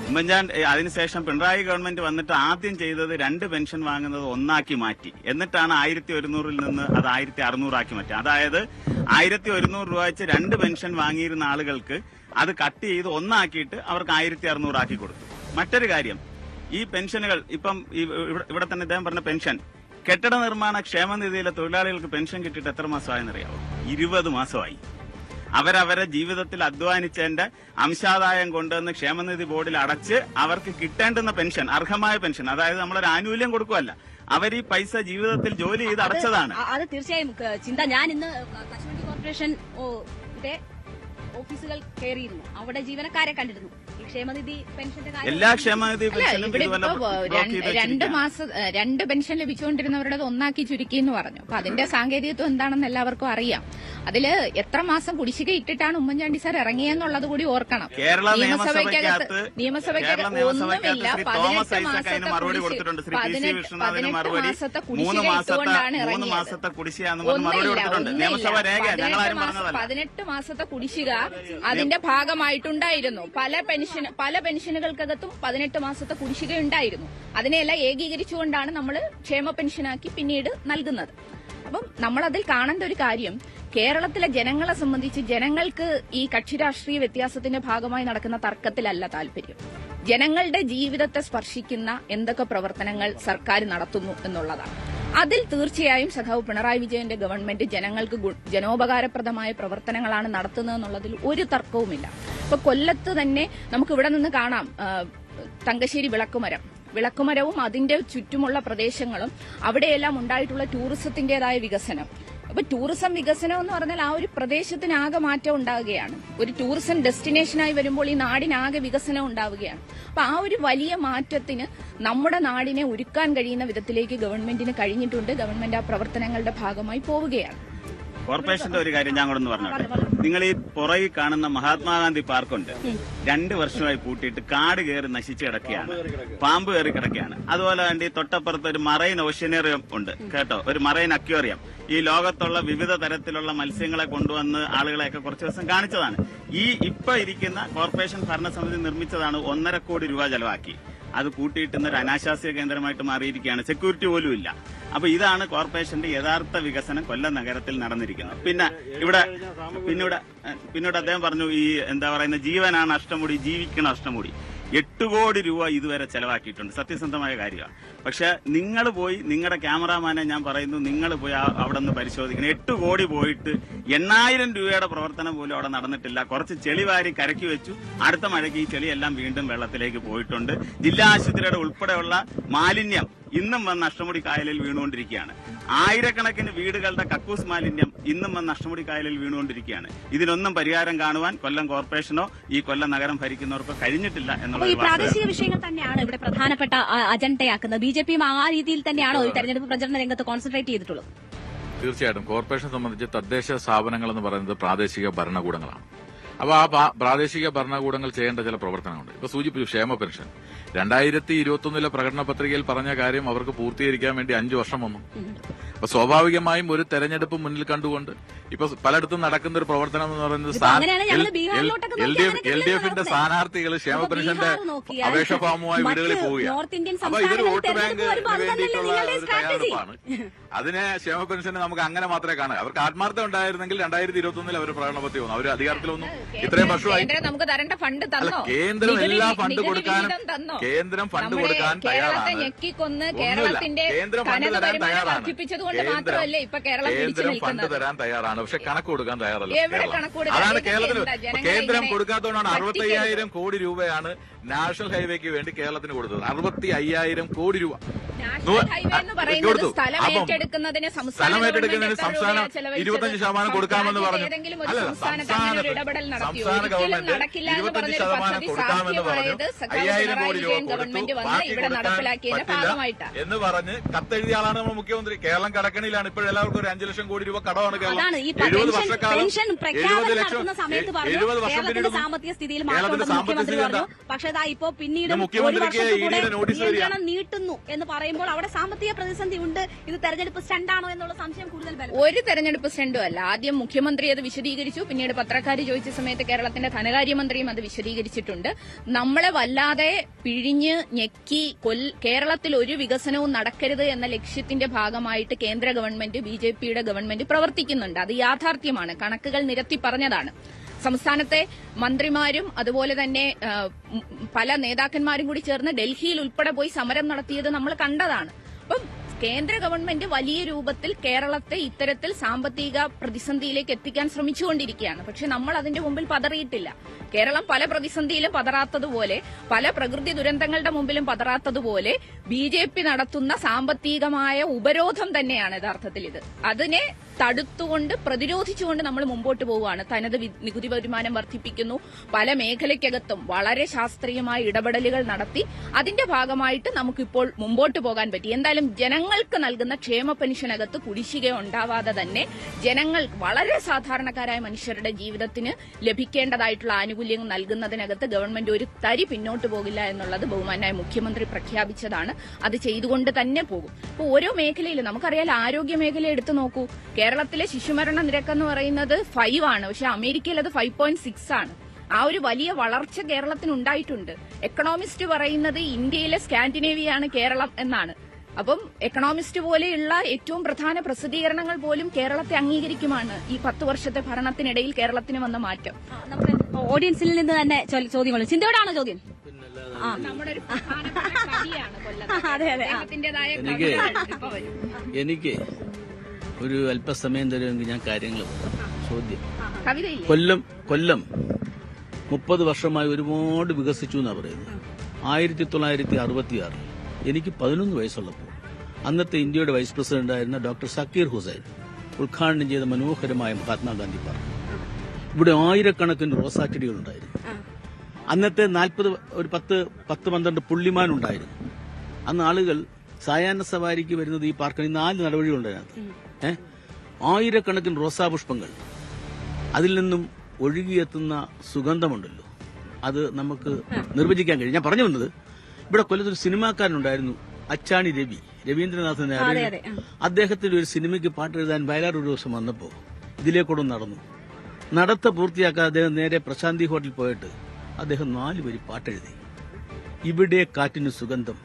ഉമ്മൻചാണ്ടി അതിനുശേഷം പിണറായി ഗവൺമെന്റ് വന്നിട്ട് ആദ്യം ചെയ്തത് 2 പെൻഷൻ വാങ്ങുന്നത് 1 ആക്കി മാറ്റി. എന്നിട്ടാണ് 1100 നിന്ന് അത് 1600 ആക്കി മാറ്റി. അതായത് 1100 രൂപ വെച്ച് 2 പെൻഷൻ വാങ്ങിയിരുന്ന ആളുകൾക്ക് അത് കട്ട് ചെയ്ത് ഒന്നാക്കിയിട്ട് അവർക്ക് 1600 ആക്കി കൊടുത്തു. മറ്റൊരു കാര്യം, ഈ പെൻഷനുകൾ ഇപ്പം ഇവിടെ തന്നെ ഇദ്ദേഹം പറഞ്ഞ പെൻഷൻ, കെട്ടിട നിർമ്മാണ ക്ഷേമനിധിയിലെ തൊഴിലാളികൾക്ക് പെൻഷൻ കിട്ടിയിട്ട് എത്ര മാസമായെന്നറിയാവോ? 20 മാസമായി. അവരവരെ ജീവിതത്തിൽ അധ്വാനിച്ചതിന്റെ അംശാദായം കൊണ്ടുവന്ന് ക്ഷേമനിധി ബോർഡിൽ അടച്ച് അവർക്ക് കിട്ടേണ്ടുന്ന പെൻഷൻ, അർഹമായ പെൻഷൻ, അതായത് നമ്മളൊരു ആനുകൂല്യം കൊടുക്കുമല്ല, അവർ ഈ പൈസ ജീവിതത്തിൽ ജോലി ചെയ്ത് അടച്ചതാണ്. അത് തീർച്ചയായും ചിന്ത. ഞാൻ ഇന്ന് കശുവണ്ടി കോർപ്പറേഷൻ ഓഫീസുകൾ കയറിയിരുന്നു, അവിടെ ജീവനക്കാരെ കണ്ടിരുന്നു. ഈ ക്ഷേമനിധി പെൻഷന്റെ എല്ലാ ക്ഷേമനിധി പെൻഷനും 2 പെൻഷൻ ലഭിച്ചുകൊണ്ടിരുന്നവരുടെ ഒന്നാക്കി ചുരുക്കി എന്ന് പറഞ്ഞു. അപ്പൊ അതിന്റെ സാങ്കേതികത്വം എന്താണെന്ന് എല്ലാവർക്കും അറിയാം. അതില് എത്ര മാസം കുടിശ്ശിക ഇട്ടിട്ടാണ് ഉമ്മൻചാണ്ടി സാർ ഇറങ്ങിയെന്നുള്ളത് കൂടി ഓർക്കണം. നിയമസഭയ്ക്കകത്ത് ഒന്നുമില്ല, 18 മാസത്തെ കുടിശ്ശിക ഇട്ടുകൊണ്ടാണ് ഇറങ്ങിയത്. 18 മാസത്തെ കുടിശ്ശിക അതിന്റെ ഭാഗമായിട്ടുണ്ടായിരുന്നു. പല പെൻഷനുകൾക്കകത്തും 18 മാസത്തെ കുടിശ്ശിക ഉണ്ടായിരുന്നു. അതിനെല്ലാം ഏകീകരിച്ചുകൊണ്ടാണ് നമ്മൾ ക്ഷേമ പെൻഷനാക്കി പിന്നീട് നൽകുന്നത്. അപ്പം നമ്മളതിൽ കാണേണ്ട ഒരു കാര്യം, കേരളത്തിലെ ജനങ്ങളെ സംബന്ധിച്ച് ജനങ്ങൾക്ക് ഈ കക്ഷി രാഷ്ട്രീയ വ്യത്യാസത്തിന്റെ ഭാഗമായി നടക്കുന്ന തർക്കത്തിലല്ല താല്പര്യം. ജനങ്ങളുടെ ജീവിതത്തെ സ്പർശിക്കുന്ന എന്തൊക്കെ പ്രവർത്തനങ്ങൾ സർക്കാർ നടത്തുന്നു എന്നുള്ളതാണ്. അതിൽ തീർച്ചയായും സഖാവ് പിണറായി വിജയന്റെ ഗവൺമെന്റ് ജനങ്ങൾക്ക് ജനോപകാരപ്രദമായ പ്രവർത്തനങ്ങളാണ് നടത്തുന്നതെന്നുള്ളതിൽ ഒരു തർക്കവുമില്ല. ഇപ്പൊ കൊല്ലത്ത് തന്നെ നമുക്ക് ഇവിടെ നിന്ന് കാണാം തങ്കശ്ശേരി വിളക്കുമരവും അതിന്റെ ചുറ്റുമുള്ള പ്രദേശങ്ങളും അവിടെയെല്ലാം ഉണ്ടായിട്ടുള്ള ടൂറിസത്തിന്റേതായ വികസനം. അപ്പൊ ടൂറിസം വികസനം എന്ന് പറഞ്ഞാൽ ആ ഒരു പ്രദേശത്തിനാകെ മാറ്റം ഉണ്ടാവുകയാണ്. ഒരു ടൂറിസം ഡെസ്റ്റിനേഷനായി വരുമ്പോൾ ഈ നാടിനാകെ വികസനം ഉണ്ടാവുകയാണ്. അപ്പൊ ആ ഒരു വലിയ മാറ്റത്തിന് നമ്മുടെ നാടിനെ ഒരുക്കാൻ കഴിയുന്ന വിധത്തിലേക്ക് ഗവൺമെന്റിന് കഴിഞ്ഞിട്ടുണ്ട്. ഗവൺമെന്റ് ആ പ്രവർത്തനങ്ങളുടെ ഭാഗമായി പോവുകയാണ്. കോർപ്പറേഷന്റെ ഒരു കാര്യം ഞാൻ കൂടെ ഒന്ന് പറഞ്ഞോട്ടെ. നിങ്ങൾ ഈ പുറകിൽ കാണുന്ന മഹാത്മാഗാന്ധി പാർക്കുണ്ട്, 2 വർഷമായി പൂട്ടിയിട്ട് കാട് കയറി നശിച്ചു കിടക്കുകയാണ്, പാമ്പ് കയറി കിടക്കുകയാണ്. അതുപോലെ തന്നെ തൊട്ടപ്പുറത്ത് ഒരു മറൈൻ ഓഷ്യനേറിയം ഉണ്ട് കേട്ടോ, ഒരു മറൈൻ അക്വേറിയം. ഈ ലോകത്തുള്ള വിവിധ തരത്തിലുള്ള മത്സ്യങ്ങളെ കൊണ്ടുവന്ന് ആളുകളെയൊക്കെ കുറച്ച് ദിവസം കാണിച്ചതാണ്. ഈ ഇപ്പൊ ഇരിക്കുന്ന കോർപ്പറേഷൻ ഭരണസമിതി നിർമ്മിച്ചതാണ് 1.5 കോടി രൂപ ചെലവാക്കി. അത് കൂട്ടിയിട്ടുന്ന ഒരു അനാശാസ്യ കേന്ദ്രമായിട്ട് മാറിയിരിക്കുകയാണ്. സെക്യൂരിറ്റി പോലും ഇല്ല. അപ്പൊ ഇതാണ് കോർപ്പറേഷന്റെ യഥാർത്ഥ വികസനം കൊല്ലം നഗരത്തിൽ നടന്നിരിക്കുന്നത്. പിന്നീട് അദ്ദേഹം പറഞ്ഞു, ഈ എന്താ പറയുന്ന ജീവനാണ് അഷ്ടമുടി, ജീവിക്കണം അഷ്ടമുടി. 8 കോടി രൂപ ഇതുവരെ ചെലവാക്കിയിട്ടുണ്ട്. സത്യസന്ധമായ കാര്യമാണ്. പക്ഷെ നിങ്ങൾ പോയി, നിങ്ങളുടെ ക്യാമറാമാനെ ഞാൻ പറയുന്നു, നിങ്ങൾ പോയി അവിടെ നിന്ന് പരിശോധിക്കണം. 8 കോടി പോയിട്ട് 8000 രൂപയുടെ പ്രവർത്തനം പോലും അവിടെ നടന്നിട്ടില്ല. കുറച്ച് ചെളി വാരി കരക്കി വെച്ചു. അടുത്ത മഴയ്ക്ക് ഈ ചെളിയെല്ലാം വീണ്ടും വെള്ളത്തിലേക്ക് പോയിട്ടുണ്ട്. ജില്ലാ ആശുപത്രിയുടെ ഉൾപ്പെടെയുള്ള മാലിന്യം ഇന്നും വന്ന് അഷ്ടമുടി കായലിൽ വീണുകൊണ്ടിരിക്കുകയാണ്. 1000കണക്കിന് വീടുകളുടെ കക്കൂസ് മാലിന്യം ഇന്നും വന്ന് അഷ്ടമുടി കായലിൽ വീണുകൊണ്ടിരിക്കുകയാണ്. ഇതിനൊന്നും പരിഹാരം കാണുവാൻ കൊല്ലം കോർപ്പറേഷനോ ഈ കൊല്ലം നഗരം ഭരിക്കുന്നവർക്കോ കഴിഞ്ഞിട്ടില്ല എന്നുള്ള പ്രാദേശിക വിഷയങ്ങൾ തന്നെയാണ് ഇവിടെ പ്രധാനപ്പെട്ട അജണ്ടയാക്കുന്നത്. ബിജെപിയും ആ രീതിയിൽ തന്നെയാണോ ഈ തെരഞ്ഞെടുപ്പ് പ്രചരണ രംഗത്ത് കോൺസെൻട്രേറ്റ് ചെയ്തിട്ടുള്ളത്? തീർച്ചയായിട്ടും തദ്ദേശ സംബന്ധിച്ച് തദ്ദേശ സ്ഥാപനങ്ങൾ എന്ന് പറയുന്നത് പ്രാദേശിക ഭരണകൂടങ്ങളാണ്. അപ്പോൾ ആ പ്രാദേശിക ഭരണകൂടങ്ങൾ ചെയ്യേണ്ട ചില പ്രവർത്തനങ്ങളുണ്ട്. ഇപ്പൊ സൂചിപ്പിച്ചു ക്ഷേമ പെൻഷൻ 2021 പ്രകടന പത്രികയിൽ പറഞ്ഞ കാര്യം അവർക്ക് പൂർത്തീകരിക്കാൻ വേണ്ടി 5 വർഷം വന്നു. അപ്പൊ സ്വാഭാവികമായും ഒരു തെരഞ്ഞെടുപ്പ് മുന്നിൽ കണ്ടുകൊണ്ട് ഇപ്പൊ പലയിടത്തും നടക്കുന്ന ഒരു പ്രവർത്തനം എന്ന് പറയുന്നത് LDFന്റെ സ്ഥാനാർത്ഥികൾ ക്ഷേമ പെൻഷന്റെ അപേക്ഷ ഫോമുമായി വീടുകളിൽ പോവുകയാണ്. അപ്പൊ ഇതൊരു വോട്ട് ബാങ്കിന് വേണ്ടിയിട്ടുള്ള ഒരു തയ്യാറെടുപ്പാണ്. അതിനെ ക്ഷേമ പെൻഷന് നമുക്ക് അങ്ങനെ മാത്രമേ കാണാം. അവർക്ക് ആത്മാർത്ഥം ഉണ്ടായിരുന്നെങ്കിൽ 2021 അവർ പ്രകടന പത്രിക വന്നു. അവർ അധികാരത്തിൽ വന്നു. ഇത്രയും വർഷമായി കേന്ദ്രം എല്ലാ ഫണ്ട് കൊടുക്കാനും കേന്ദ്രം ഫണ്ട് കൊടുക്കാൻ തയ്യാറാണ്. കേന്ദ്രം ഫണ്ട് തരാൻ തയ്യാറാണ്. കേന്ദ്രം ഫണ്ട് തരാൻ തയ്യാറാണ്. പക്ഷെ കണക്ക് കൊടുക്കാൻ തയ്യാറല്ല. അതാണ് കേരളത്തിന് കേന്ദ്രം കൊടുക്കാത്തതുകൊണ്ടാണ് 65,000 കോടി രൂപയാണ് നാഷണൽ ഹൈവേക്ക് വേണ്ടി കേരളത്തിന് കൊടുത്തത്. 65,000 കോടി രൂപ കൊടുത്തു. സ്ഥലം ഏറ്റെടുക്കുന്നതിന് സംസ്ഥാനം 25% കൊടുക്കാമെന്ന് പറഞ്ഞു. അല്ല, സംസ്ഥാന ഗവൺമെന്റ് 25% കൊടുക്കാമെന്ന് പറഞ്ഞു. 5,000 കോടി രൂപ കൊടുത്തു. ബാക്കി കൊടുക്കാൻ പറ്റില്ല എന്ന് പറഞ്ഞ് കത്തെഴുതിയ ആളാണ് നമ്മുടെ മുഖ്യമന്ത്രി. കേരളം കടക്കണിയിലാണ്. ഇപ്പോഴെല്ലാവർക്കും ഒരു 5 ലക്ഷം കോടി രൂപ കടമാണ് കേരളം. 70 വർഷക്കാലം 70 ലക്ഷം 70 വർഷം പിന്നീട് കേരളത്തിന്റെ സാമ്പത്തിക സ്ഥിതി എന്താ? പക്ഷേ ഇപ്പോ പിന്നീട് മുഖ്യമന്ത്രിക്ക് ഇഡിയുടെ നോട്ടീസ് വരിക. നീട്ടുന്നു എന്ന് പറയുന്നത് പറയുമ്പോൾ അവിടെ സാമ്പത്തിക പ്രതിസന്ധി ഉണ്ട്, ഇത് തെരഞ്ഞെടുപ്പ് സ്റ്റണ്ടാണോ എന്നുള്ള സംശയം കൂടുതൽ ബലം. ഒരു തെരഞ്ഞെടുപ്പ് സ്റ്റണ്ടും അല്ല. ആദ്യം മുഖ്യമന്ത്രി അത് വിശദീകരിച്ചു, പിന്നീട് പത്രക്കാർ ചോദിച്ച സമയത്ത് കേരളത്തിന്റെ ധനകാര്യമന്ത്രിയും അത് വിശദീകരിച്ചിട്ടുണ്ട്. നമ്മളെ വല്ലാതെ പിഴിഞ്ഞ് ഞെക്കി കേരളത്തിൽ ഒരു വികസനവും നടക്കരുത് എന്ന ലക്ഷ്യത്തിന്റെ ഭാഗമായിട്ട് കേന്ദ്ര ഗവൺമെന്റ്, ബിജെപിയുടെ ഗവൺമെന്റ് പ്രവർത്തിക്കുന്നുണ്ട്. അത് യാഥാർത്ഥ്യമാണ്, കണക്കുകൾ നിരത്തി പറഞ്ഞതാണ്. സംസ്ഥാനത്തെ മന്ത്രിമാരും അതുപോലെ തന്നെ പല നേതാക്കന്മാരും കൂടി ചേർന്ന് ഡൽഹിയിൽ ഉൾപ്പെടെ പോയി സമരം നടത്തിയത് നമ്മൾ കണ്ടതാണ്. അപ്പം കേന്ദ്ര ഗവൺമെന്റ് വലിയ രൂപത്തിൽ കേരളത്തെ ഇത്തരത്തിൽ സാമ്പത്തിക പ്രതിസന്ധിയിലേക്ക് എത്തിക്കാൻ ശ്രമിച്ചുകൊണ്ടിരിക്കുകയാണ്. പക്ഷെ നമ്മൾ അതിന്റെ മുമ്പിൽ പതറിയിട്ടില്ല. കേരളം പല പ്രതിസന്ധിയിലും പതറാത്തതുപോലെ, പല പ്രകൃതി ദുരന്തങ്ങളുടെ മുമ്പിലും പതറാത്തതുപോലെ ബിജെപി നടത്തുന്ന സാമ്പത്തികമായ ഉപരോധം തന്നെയാണ് യഥാർത്ഥത്തിൽ ഇത്. അതിനെ തടുത്തുകൊണ്ട് പ്രതിരോധിച്ചുകൊണ്ട് നമ്മൾ മുമ്പോട്ട് പോവുകയാണ്. തനത് നികുതി വരുമാനം വർദ്ധിപ്പിക്കുന്നു, പല മേഖലയ്ക്കകത്തും വളരെ ശാസ്ത്രീയമായ ഇടപെടലുകൾ നടത്തി അതിന്റെ ഭാഗമായിട്ട് നമുക്കിപ്പോൾ മുമ്പോട്ട് പോകാൻ പറ്റി. എന്തായാലും ജനങ്ങൾക്ക് നൽകുന്ന ക്ഷേമ പെൻഷനകത്ത് കുടിശ്ശിക ഉണ്ടാവാതെ തന്നെ ജനങ്ങൾ, വളരെ സാധാരണക്കാരായ മനുഷ്യരുടെ ജീവിതത്തിന് ലഭിക്കേണ്ടതായിട്ടുള്ള ആനുകൂല്യങ്ങൾ നൽകുന്നതിനകത്ത് ഗവൺമെന്റ് ഒരു തരി പിന്നോട്ട് പോകില്ല എന്നുള്ളത് ബഹുമാനായ മുഖ്യമന്ത്രി പ്രഖ്യാപിച്ചതാണ്. അത് ചെയ്തുകൊണ്ട് തന്നെ പോകും. ഇപ്പോൾ ഓരോ മേഖലയിലും നമുക്കറിയാം, ആരോഗ്യ മേഖല എടുത്തു നോക്കൂ. കേരളത്തിലെ ശിശുമരണ നിരക്കെന്ന് പറയുന്നത് 5 ആണ്, പക്ഷെ അമേരിക്കയിൽ അത് 5.6 ആണ്. ആ ഒരു വലിയ വളർച്ച കേരളത്തിന് ഉണ്ടായിട്ടുണ്ട്. എക്കണോമിസ്റ്റ് പറയുന്നത് ഇന്ത്യയിലെ സ്കാൻഡിനേവിയാണ് കേരളം എന്നാണ്. അപ്പം എക്കണോമിസ്റ്റ് പോലെയുള്ള ഏറ്റവും പ്രധാന പ്രസിദ്ധീകരണങ്ങൾ പോലും കേരളത്തെ അംഗീകരിക്കുമാണ്. ഈ 10 വർഷത്തെ ഭരണത്തിനിടയിൽ കേരളത്തിന് വന്ന മാറ്റം. നമ്മുടെ ഓഡിയൻസിൽ നിന്ന് തന്നെ ചോദ്യങ്ങൾ. ചിന്തയോടാണോ ചോദ്യം? നമ്മുടെ ഒരു പ്രധാനപ്പെട്ട കവിയാണ് കൊല്ലത്ത്. അതെ അതെ. അദ്ദേഹത്തിന്റേതായ എനിക്ക് ഒരു അല്പസമയം തരുമെങ്കിൽ ഞാൻ കാര്യങ്ങൾ ചോദ്യം. കവിതയില്ലേ? കൊല്ലം 30 വർഷമായി ഒരുപാട് വികസിച്ചു എന്നാണ് പറയുന്നത്. 1966 എനിക്ക് 11 വയസ്സുള്ളപ്പോൾ അന്നത്തെ ഇന്ത്യയുടെ വൈസ് പ്രസിഡന്റായിരുന്ന ഡോക്ടർ സക്കീർ ഹുസൈൻ ഉദ്ഘാടനം ചെയ്ത മനോഹരമായ മഹാത്മാഗാന്ധി പാർക്ക്. ഇവിടെ ആയിരക്കണക്കിന് റോസാച്ചെടികളുണ്ടായിരുന്നു. അന്നത്തെ 10-12 പുള്ളിമാനുണ്ടായിരുന്നു. അന്ന് ആളുകൾ സായാഹ്ന സവാരിക്ക് വരുന്നത് ഈ പാർക്കിൽ 4 നടവഴികളുണ്ടായിരുന്നു. ആയിരക്കണക്കിന് റോസാപുഷ്പങ്ങൾ, അതിൽ നിന്നും ഒഴുകിയെത്തുന്ന സുഗന്ധമുണ്ടല്ലോ, അത് നമുക്ക് നിർവചിക്കാൻ കഴിയും. ഞാൻ പറഞ്ഞു വന്നത്, ഇവിടെ കൊല്ലത്തൊരു സിനിമാക്കാരനുണ്ടായിരുന്നു, അച്ചാണി രവീന്ദ്രനാഥൻ. അദ്ദേഹത്തിന്റെ ഒരു സിനിമയ്ക്ക് പാട്ടെഴുതാൻ വയലാർ ഒരു ദിവസം വന്നപ്പോൾ ഇതിലേക്കൂടെ നടത്ത പൂർത്തിയാക്കാൻ അദ്ദേഹം നേരെ പ്രശാന്തി ഹോട്ടലിൽ പോയിട്ട് അദ്ദേഹം 4 വരി പാട്ടെഴുതി. ഇവിടെ കാറ്റിന് സുഗന്ധം,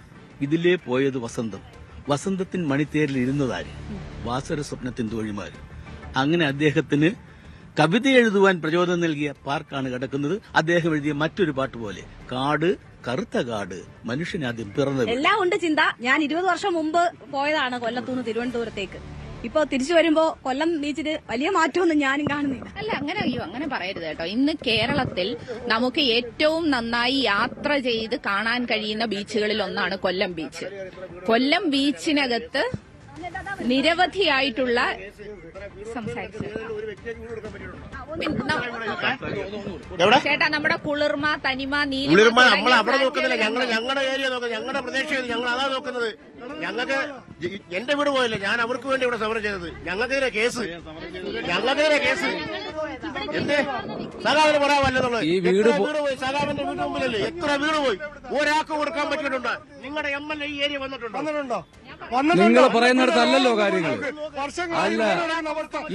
ഇതിലേ പോയത് വസന്തം, വസന്തത്തിൻ മണിത്തേരിൽ ഇരുന്നതാര്, വാസര സ്വപ്നത്തിൻ തോഴിമാര്. അങ്ങനെ അദ്ദേഹത്തിന് കവിത എഴുതുവാൻ പ്രചോദനം നൽകിയ പാർക്കാണ് കിടക്കുന്നത്. അദ്ദേഹം എഴുതിയ മറ്റൊരു പാട്ട് പോലെ, കാട് കറുത്ത കാട് മനുഷ്യനാദ്യം പിറന്നത്. എല്ലാം ഉണ്ട് ചിന്ത. ഞാൻ 20 വർഷം മുമ്പ് പോയതാണ് കൊല്ലത്തുനിന്ന് തിരുവനന്തപുരത്തേക്ക്. ഇപ്പൊ തിരിച്ചു വരുമ്പോ കൊല്ലം ബീച്ചിന് വലിയ മാറ്റമൊന്നും ഞാനും കാണുന്നില്ല. അല്ല, അങ്ങനെ പറയരുത് കേട്ടോ. ഇന്ന് കേരളത്തിൽ നമുക്ക് ഏറ്റവും നന്നായി യാത്ര ചെയ്ത് കാണാൻ കഴിയുന്ന ബീച്ചുകളിൽ ഒന്നാണ് കൊല്ലം ബീച്ച്. കൊല്ലം ബീച്ചിനകത്ത് നിരവധിയായിട്ടുള്ള ചേട്ടാ, നമ്മുടെ കുളിർമ, തനിമ, നീലിമ നമ്മൾ അവിടെ നോക്കുന്നില്ല. ഞങ്ങളുടെ ഏരിയ നോക്കുന്നത്, ഞങ്ങളുടെ പ്രദേശം ഞങ്ങൾ അതാ നോക്കുന്നത്. ഞങ്ങൾക്ക് എന്റെ വീട് പോയല്ലേ, ഞാൻ അവർക്ക് വേണ്ടി ഇവിടെ സമരം ചെയ്തത്. ഞങ്ങൾക്കെതിരെ കേസ് എന്തേ സഖാവിന് പറയാമല്ലെന്നുള്ളത്. ഈ വീട് പോയി, സഖാവിന്റെ വീട് മുമ്പിലല്ലേ എത്ര വീട് പോയി. ഒരാൾക്ക് കൊടുക്കാൻ പറ്റിയിട്ടുണ്ട്. നിങ്ങളുടെ MLA ഈ ഏരിയ വന്നിട്ടുണ്ടോ? നിങ്ങൾ പറയുന്നിടത്തല്ലല്ലോ കാര്യങ്ങൾ. അല്ല,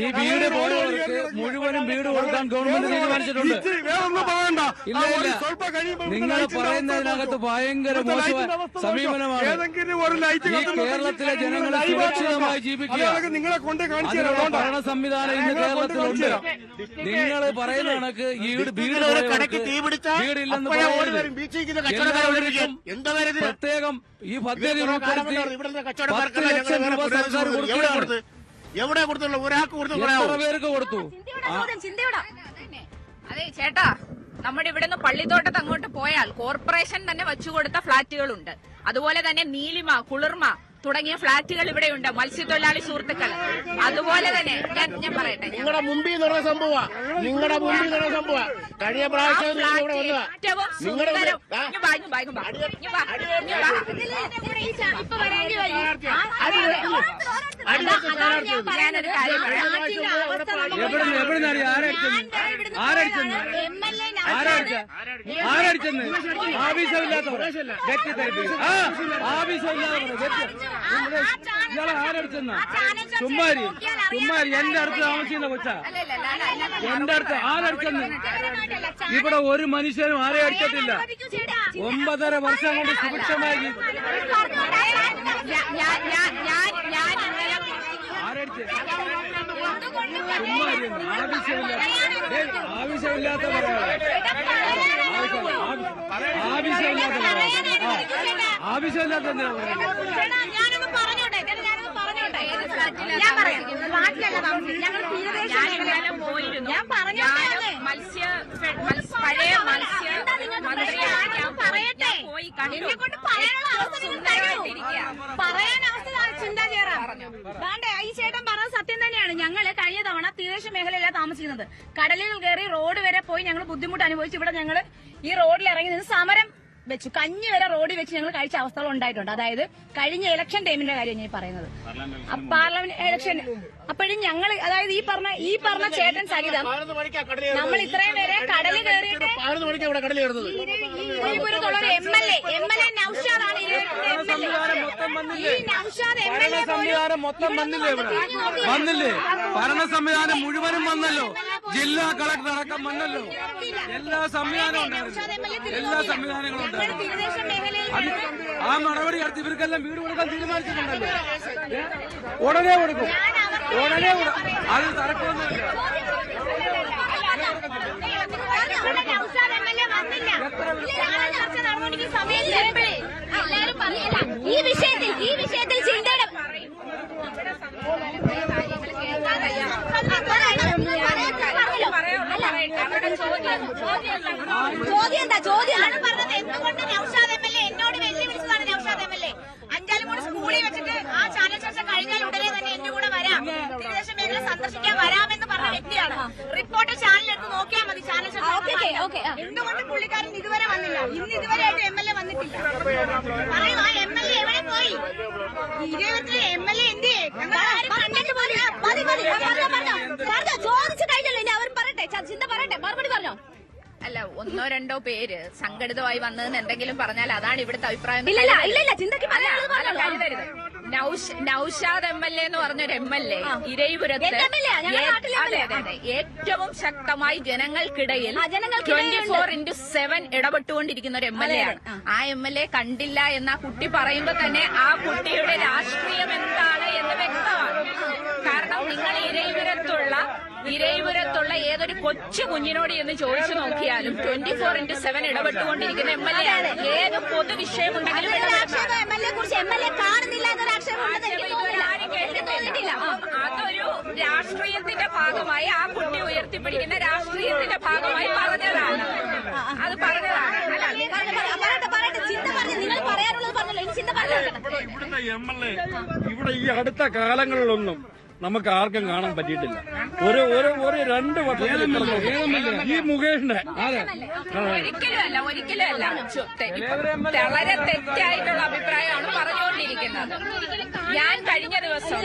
ഈ വീട് പോയവർക്ക് മുഴുവനും വീട് കൊടുക്കാൻ ഗവൺമെന്റ് തീരുമാനിച്ചിട്ടുണ്ട്. ഇല്ല, നിങ്ങൾ പറയുന്നതിനകത്ത് ഭയങ്കര മോശമായ സമീപനമാണ്. ഈ കേരളത്തിലെ ജനങ്ങളെ സുരക്ഷിതമായി ജീവിക്കുക, അതിനുള്ള ഭരണ സംവിധാനം ഇന്ന് കേരളത്തിലുണ്ട്. നിങ്ങൾ പറയുന്ന കണക്ക് ഈ വീടില്ലെന്ന് പ്രത്യേകം ഈ പദ്ധതി ഉൾപ്പെടുത്തി 10 ലക്ഷം രൂപ സർക്കാർ കൊടുക്കുകയാണ്. എവിടെ കൊടുത്തുള്ളൂ? ഒരാൾക്ക് കൊടുത്തു, എത്ര പേർക്ക് കൊടുത്തു? അതെ ചേട്ടാ, നമ്മുടെ ഇവിടെ നിന്ന് പള്ളിത്തോട്ടത്ത് അങ്ങോട്ട് പോയാൽ കോർപ്പറേഷൻ തന്നെ വെച്ചുകൊടുത്ത ഫ്ളാറ്റുകളുണ്ട്. അതുപോലെ തന്നെ നീലിമ, കുളിർമ തുടങ്ങിയ ഫ്ളാറ്റുകൾ ഇവിടെയുണ്ട്. മത്സ്യത്തൊഴിലാളി സുഹൃത്തുക്കൾ അതുപോലെ തന്നെ ഞാൻ പറയട്ടെ, നിങ്ങളുടെ മുമ്പിൽ നടന്ന സംഭവം കഴിഞ്ഞ പ്രാവശ്യം ആരടിച്ചെന്ന് ആവശ്യമില്ലാത്തവർ ഇയാളെ ആരടിച്ചെന്ന ചുമ്മാരി എന്റെ അടുത്ത് താമസിക്കുന്ന കൊച്ചാ എന്റെ അടുത്ത് ആരടിച്ചെന്ന് ഇവിടെ ഒരു മനുഷ്യനും ആരെ അടിച്ചിട്ടില്ല 9.5 വർഷം കൊണ്ട് സുഭിക്ഷമായി ആവശ്യമില്ലാത്ത പഴയ മത്സ്യ മന്ത്രിയാണ് ഞാൻ പറയട്ടെ പോയി കണ്ടു പറയാൻ അവസ്ഥ ചിന്താ ചേരാണ്ടേ ഈ ചേട്ടൻ പറഞ്ഞ സത്യം തന്നെയാണ്. ഞങ്ങള് കഴിഞ്ഞ തവണ തീരദേശ മേഖലയിലാണ് താമസിക്കുന്നത്. കടലുകൾ കയറി റോഡ് വരെ പോയി ഞങ്ങൾ ബുദ്ധിമുട്ട് അനുഭവിച്ചു. ഇവിടെ ഞങ്ങൾ ഈ റോഡിൽ ഇറങ്ങി നിന്ന് സമരം വെച്ചു. കഞ്ഞി വരെ റോഡിൽ വെച്ച് ഞങ്ങൾ കഴിച്ച അവസ്ഥകൾ ഉണ്ടായിട്ടുണ്ട്. അതായത് കഴിഞ്ഞ ഇലക്ഷൻ ടൈമിന്റെ കാര്യം ഞാൻ പറയുന്നത്, പാർലമെന്റ് ഇലക്ഷൻ. അപ്പോഴും ഞങ്ങൾ അതായത് ഈ പറഞ്ഞ ചേട്ടൻ സഹിതം നമ്മൾ ഇത്രയും പേരെ കടല് കയറിയിട്ട് ഇരവിപുരത്തുള്ള ഒരു എംഎൽഎ നൌഷാദാണ് മൊത്തം വന്നില്ലേ ഭരണ സംവിധാനം മുഴുവനും വന്നല്ലോ. ജില്ലാ കളക്ടർ അടക്കം വന്നല്ലോ. എല്ലാ സംവിധാനവും ഉണ്ടായിരുന്നു. എല്ലാ സംവിധാനങ്ങളും ഉണ്ടായിരുന്നു. ആ നടപടി അടുത്ത് ഇവർക്കെല്ലാം വീട് കൊടുക്കാൻ തീരുമാനിച്ചിട്ടുണ്ടല്ലോ. ഉടനെ കൊടുക്കും. അത് തരക്കൊന്നുമില്ല. ഈ വിഷയത്തിൽ ചിന്തയുടെ ചോദ്യം പറഞ്ഞത് എന്തുകൊണ്ട് നൗഷാദ് എംഎൽഎ എന്നോട് വെല്ലുവിളിച്ചതാണ്. നൗഷാദ് എംഎൽഎ അഞ്ചാലുമൂട് സ്കൂളിൽ വെച്ചിട്ട് ആ ചാനൽ ചർച്ച കഴിഞ്ഞാൽ ഉടനെ തന്നെ എന്റെ കൂടെ വരാം, തീരദേശ മേഖല സന്ദർശിക്കാൻ വരാമെന്ന് പറഞ്ഞ വ്യക്തിയാണ്. റിപ്പോർട്ടർ ചാനൽ എടുത്ത് നോക്കിയാൽ മതി. ചാനൽ ചർച്ച എന്തുകൊണ്ട് പുള്ളിക്കാരൻ ഇതുവരെ വന്നില്ല? ഇന്ന് ഇതുവരെയായിട്ട് എംഎൽഎ വന്നിട്ടില്ല. പറയും ആ എംഎൽഎ എവിടെ പോയി? ഇരുപത്തിലെ എംഎൽഎ എന്ത് ചോദിച്ചു കഴിഞ്ഞല്ലോ. ഇനി അവർ പറയട്ടെ, ചിന്ത പറയട്ടെ, മറുപടി പറഞ്ഞോ. അല്ല, 1-2 പേര് സംഘടിതമായി വന്നതെന്ന് എന്തെങ്കിലും പറഞ്ഞാൽ അതാണ് ഇവിടുത്തെ അഭിപ്രായം. ഇല്ല ചിന്തക്ക് കരുതരുത്. നൌഷാദ് എംഎൽഎ എന്ന് പറഞ്ഞൊരു എംഎൽഎ ഇരവിപുരത്ത് അതെ ഏറ്റവും ശക്തമായി ജനങ്ങൾക്കിടയിൽ 24/7 ഇടപെട്ടുകൊണ്ടിരിക്കുന്ന ഒരു എംഎൽഎ ആണ്. ആ എംഎൽഎ കണ്ടില്ല എന്ന് ആ കുട്ടി പറയുമ്പോ തന്നെ ആ കുട്ടിയുടെ രാഷ്ട്രീയം എന്താണ് എന്ന് വ്യക്തമാണ്. കാരണം നിങ്ങൾ ഇരവിപുരത്തുള്ള ഏതൊരു കൊച്ചു കുഞ്ഞിനോട് എന്ന് ചോദിച്ചു നോക്കിയാലും 24/7 ഇടപെട്ടുകൊണ്ടിരിക്കുന്ന എംഎൽഎ ആണ്. ഏത് പൊതുവിഷയമുണ്ടെങ്കിലും അതൊരു രാഷ്ട്രീയത്തിന്റെ ഭാഗമായി ആ കുട്ടി ഉയർത്തിപ്പിടിക്കുന്ന രാഷ്ട്രീയത്തിന്റെ ഭാഗമായി പറഞ്ഞതാണ്. അത് പറഞ്ഞതാണ്. ഇവിടുത്തെ എംഎൽഎ ഇവിടെ ഈ അടുത്ത കാലങ്ങളിലൊന്നും നമുക്ക് ആർക്കും കാണാൻ പറ്റിയിട്ടില്ല. ഒരു 2 വർഷം ഈ മുകേഷിന്റെ ഒരിക്കലും അല്ല വളരെ തെറ്റായിട്ടുള്ള അഭിപ്രായമാണ് പറഞ്ഞുകൊണ്ടിരിക്കുന്നത്. ഞാൻ കഴിഞ്ഞ ദിവസം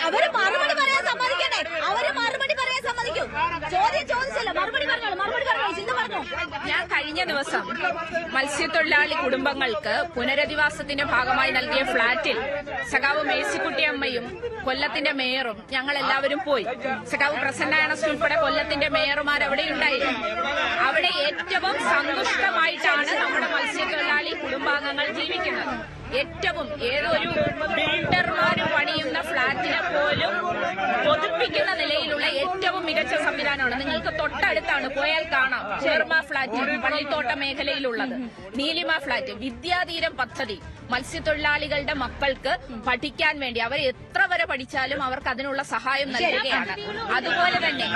അവര് മറുപടി പറയാൻ സമ്മതിക്കണ്ടേ? അവര് മറുപടി പറയാൻ സമ്മതിക്കും. ചോദിച്ചല്ലോ, മറുപടി പറഞ്ഞോളൂ. ചിന്ത പറഞ്ഞോ. ഞാൻ കഴിഞ്ഞ ദിവസം മത്സ്യത്തൊഴിലാളി കുടുംബങ്ങൾക്ക് പുനരധിവാസത്തിന്റെ ഭാഗമായി നൽകിയ ഫ്ളാറ്റിൽ സഖാവ് മേഴ്സിക്കുട്ടിയമ്മയും കൊല്ലത്തിന്റെ മേയറും ഞങ്ങൾ എല്ലാവരും പോയി. സഖാവ് പ്രസന്ന അണസ് ഉൾപ്പെടെ കൊല്ലത്തിന്റെ മേയർമാർ അവിടെ ഉണ്ടായിരുന്നു. അവിടെ ഏറ്റവും സന്തുഷ്ടമായിട്ടാണ് നമ്മുടെ മത്സ്യത്തൊഴിലാളി കുടുംബാംഗങ്ങൾ ജീവിക്കുന്നത്. ഏറ്റവും ഏതൊരു ബിൽഡർമാർ പണിയുന്ന ഫ്ളാറ്റിനെ പോലും പൊതുപ്പിക്കുന്ന നിലയിലുള്ള ഏറ്റവും മികച്ച സംവിധാനമാണ്. നിങ്ങൾക്ക് തൊട്ടടുത്താണ്, പോയാൽ കാണാം. ചെർമ ഫ്ളാറ്റ് പള്ളിത്തോട്ട മേഖലയിലുള്ളത്, നീലിമ ഫ്ളാറ്റ്, വിദ്യാതീരം പദ്ധതി. മത്സ്യത്തൊഴിലാളികളുടെ മക്കൾക്ക് പഠിക്കാൻ വേണ്ടി അവർ എത്ര വരെ പഠിച്ചാലും അവർക്ക് അതിനുള്ള സഹായം നൽകുകയാണ്. അതുപോലെ തന്നെ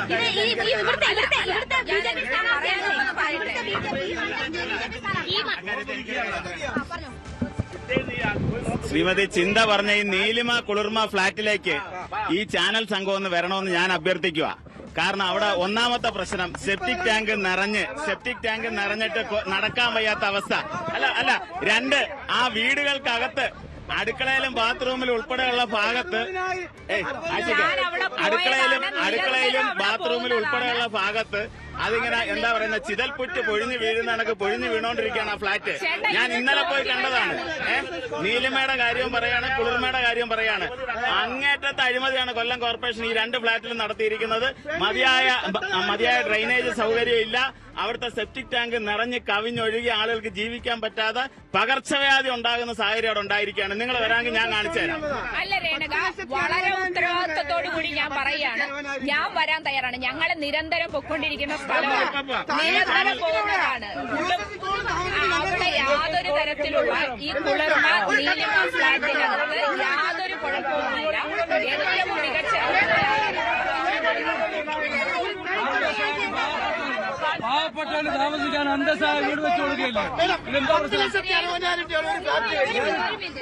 ശ്രീമതി ചിന്ത പറഞ്ഞ ഈ നീലിമ കുളിർമ ഫ്ളാറ്റിലേക്ക് ഈ ചാനൽ സംഘം ഒന്ന് വരണമെന്ന് ഞാൻ അഭ്യർത്ഥിക്കുക. കാരണം അവിടെ ഒന്നാമത്തെ പ്രശ്നം സെപ്റ്റിക് ടാങ്ക് നിറഞ്ഞിട്ട് നടക്കാൻ വയ്യാത്ത അവസ്ഥ. അല്ല 2 ആ വീടുകൾക്കകത്ത് അടുക്കളയിലും ബാത്റൂമിലും ഉൾപ്പെടെയുള്ള ഭാഗത്ത് അടുക്കളയിലും ബാത്റൂമിലും ഉൾപ്പെടെയുള്ള ഭാഗത്ത് അതിങ്ങനെ എന്താ പറയുന്ന ചിതൽപുറ്റ് പൊഴിഞ്ഞു വീഴുന്ന കണക്ക് പൊഴിഞ്ഞു വീണോണ്ടിരിക്കുകയാണ് ആ ഫ്ലാറ്റ്. ഞാൻ ഇന്നലെ പോയി കണ്ടതാണ്. നീലിമയുടെ കാര്യവും പറയാണ്, കുളിർമയുടെ കാര്യവും പറയാണ്. അങ്ങേറ്റത്തെ അഴിമതിയാണ് കൊല്ലം കോർപ്പറേഷൻ ഈ 2 ഫ്ളാറ്റിലും നടത്തിയിരിക്കുന്നത്. മതിയായ ഡ്രെയിനേജ് സൗകര്യം ഇല്ല. അവിടുത്തെ സെപ്റ്റിക് ടാങ്ക് നിറഞ്ഞ് കവിഞ്ഞൊഴുകി ആളുകൾക്ക് ജീവിക്കാൻ പറ്റാതെ പകർച്ചവ്യാധി ഉണ്ടാകുന്ന സാഹചര്യം അവിടെ ഉണ്ടായിരിക്കുകയാണ്. നിങ്ങൾ വരാമെങ്കിൽ ഞാൻ കാണിച്ചു തരാം. അല്ല രേണുക, വളരെ ഉത്തരവാദിത്വത്തോടു കൂടി ഞാൻ പറയുകയാണ്, ഞാൻ വരാൻ തയ്യാറാണ്. ഞങ്ങൾ നിരന്തരം പൊക്കൊണ്ടിരിക്കുന്ന സ്ഥലമാണ്, നിരന്തരം പോകുന്നതാണ്. അവിടെ യാതൊരു തരത്തിലുള്ള ഈ കുളിർമ നീലിമ ഫ്ലാറ്റിനകത്ത് യാതൊരു കുഴപ്പവുമില്ല. ഏറ്റവും മികച്ച പാവപ്പെട്ടവന് താമസിക്കാൻ അന്തസ്സായ വീട് വെച്ച് കൊടുക്കുകയല്ലേ?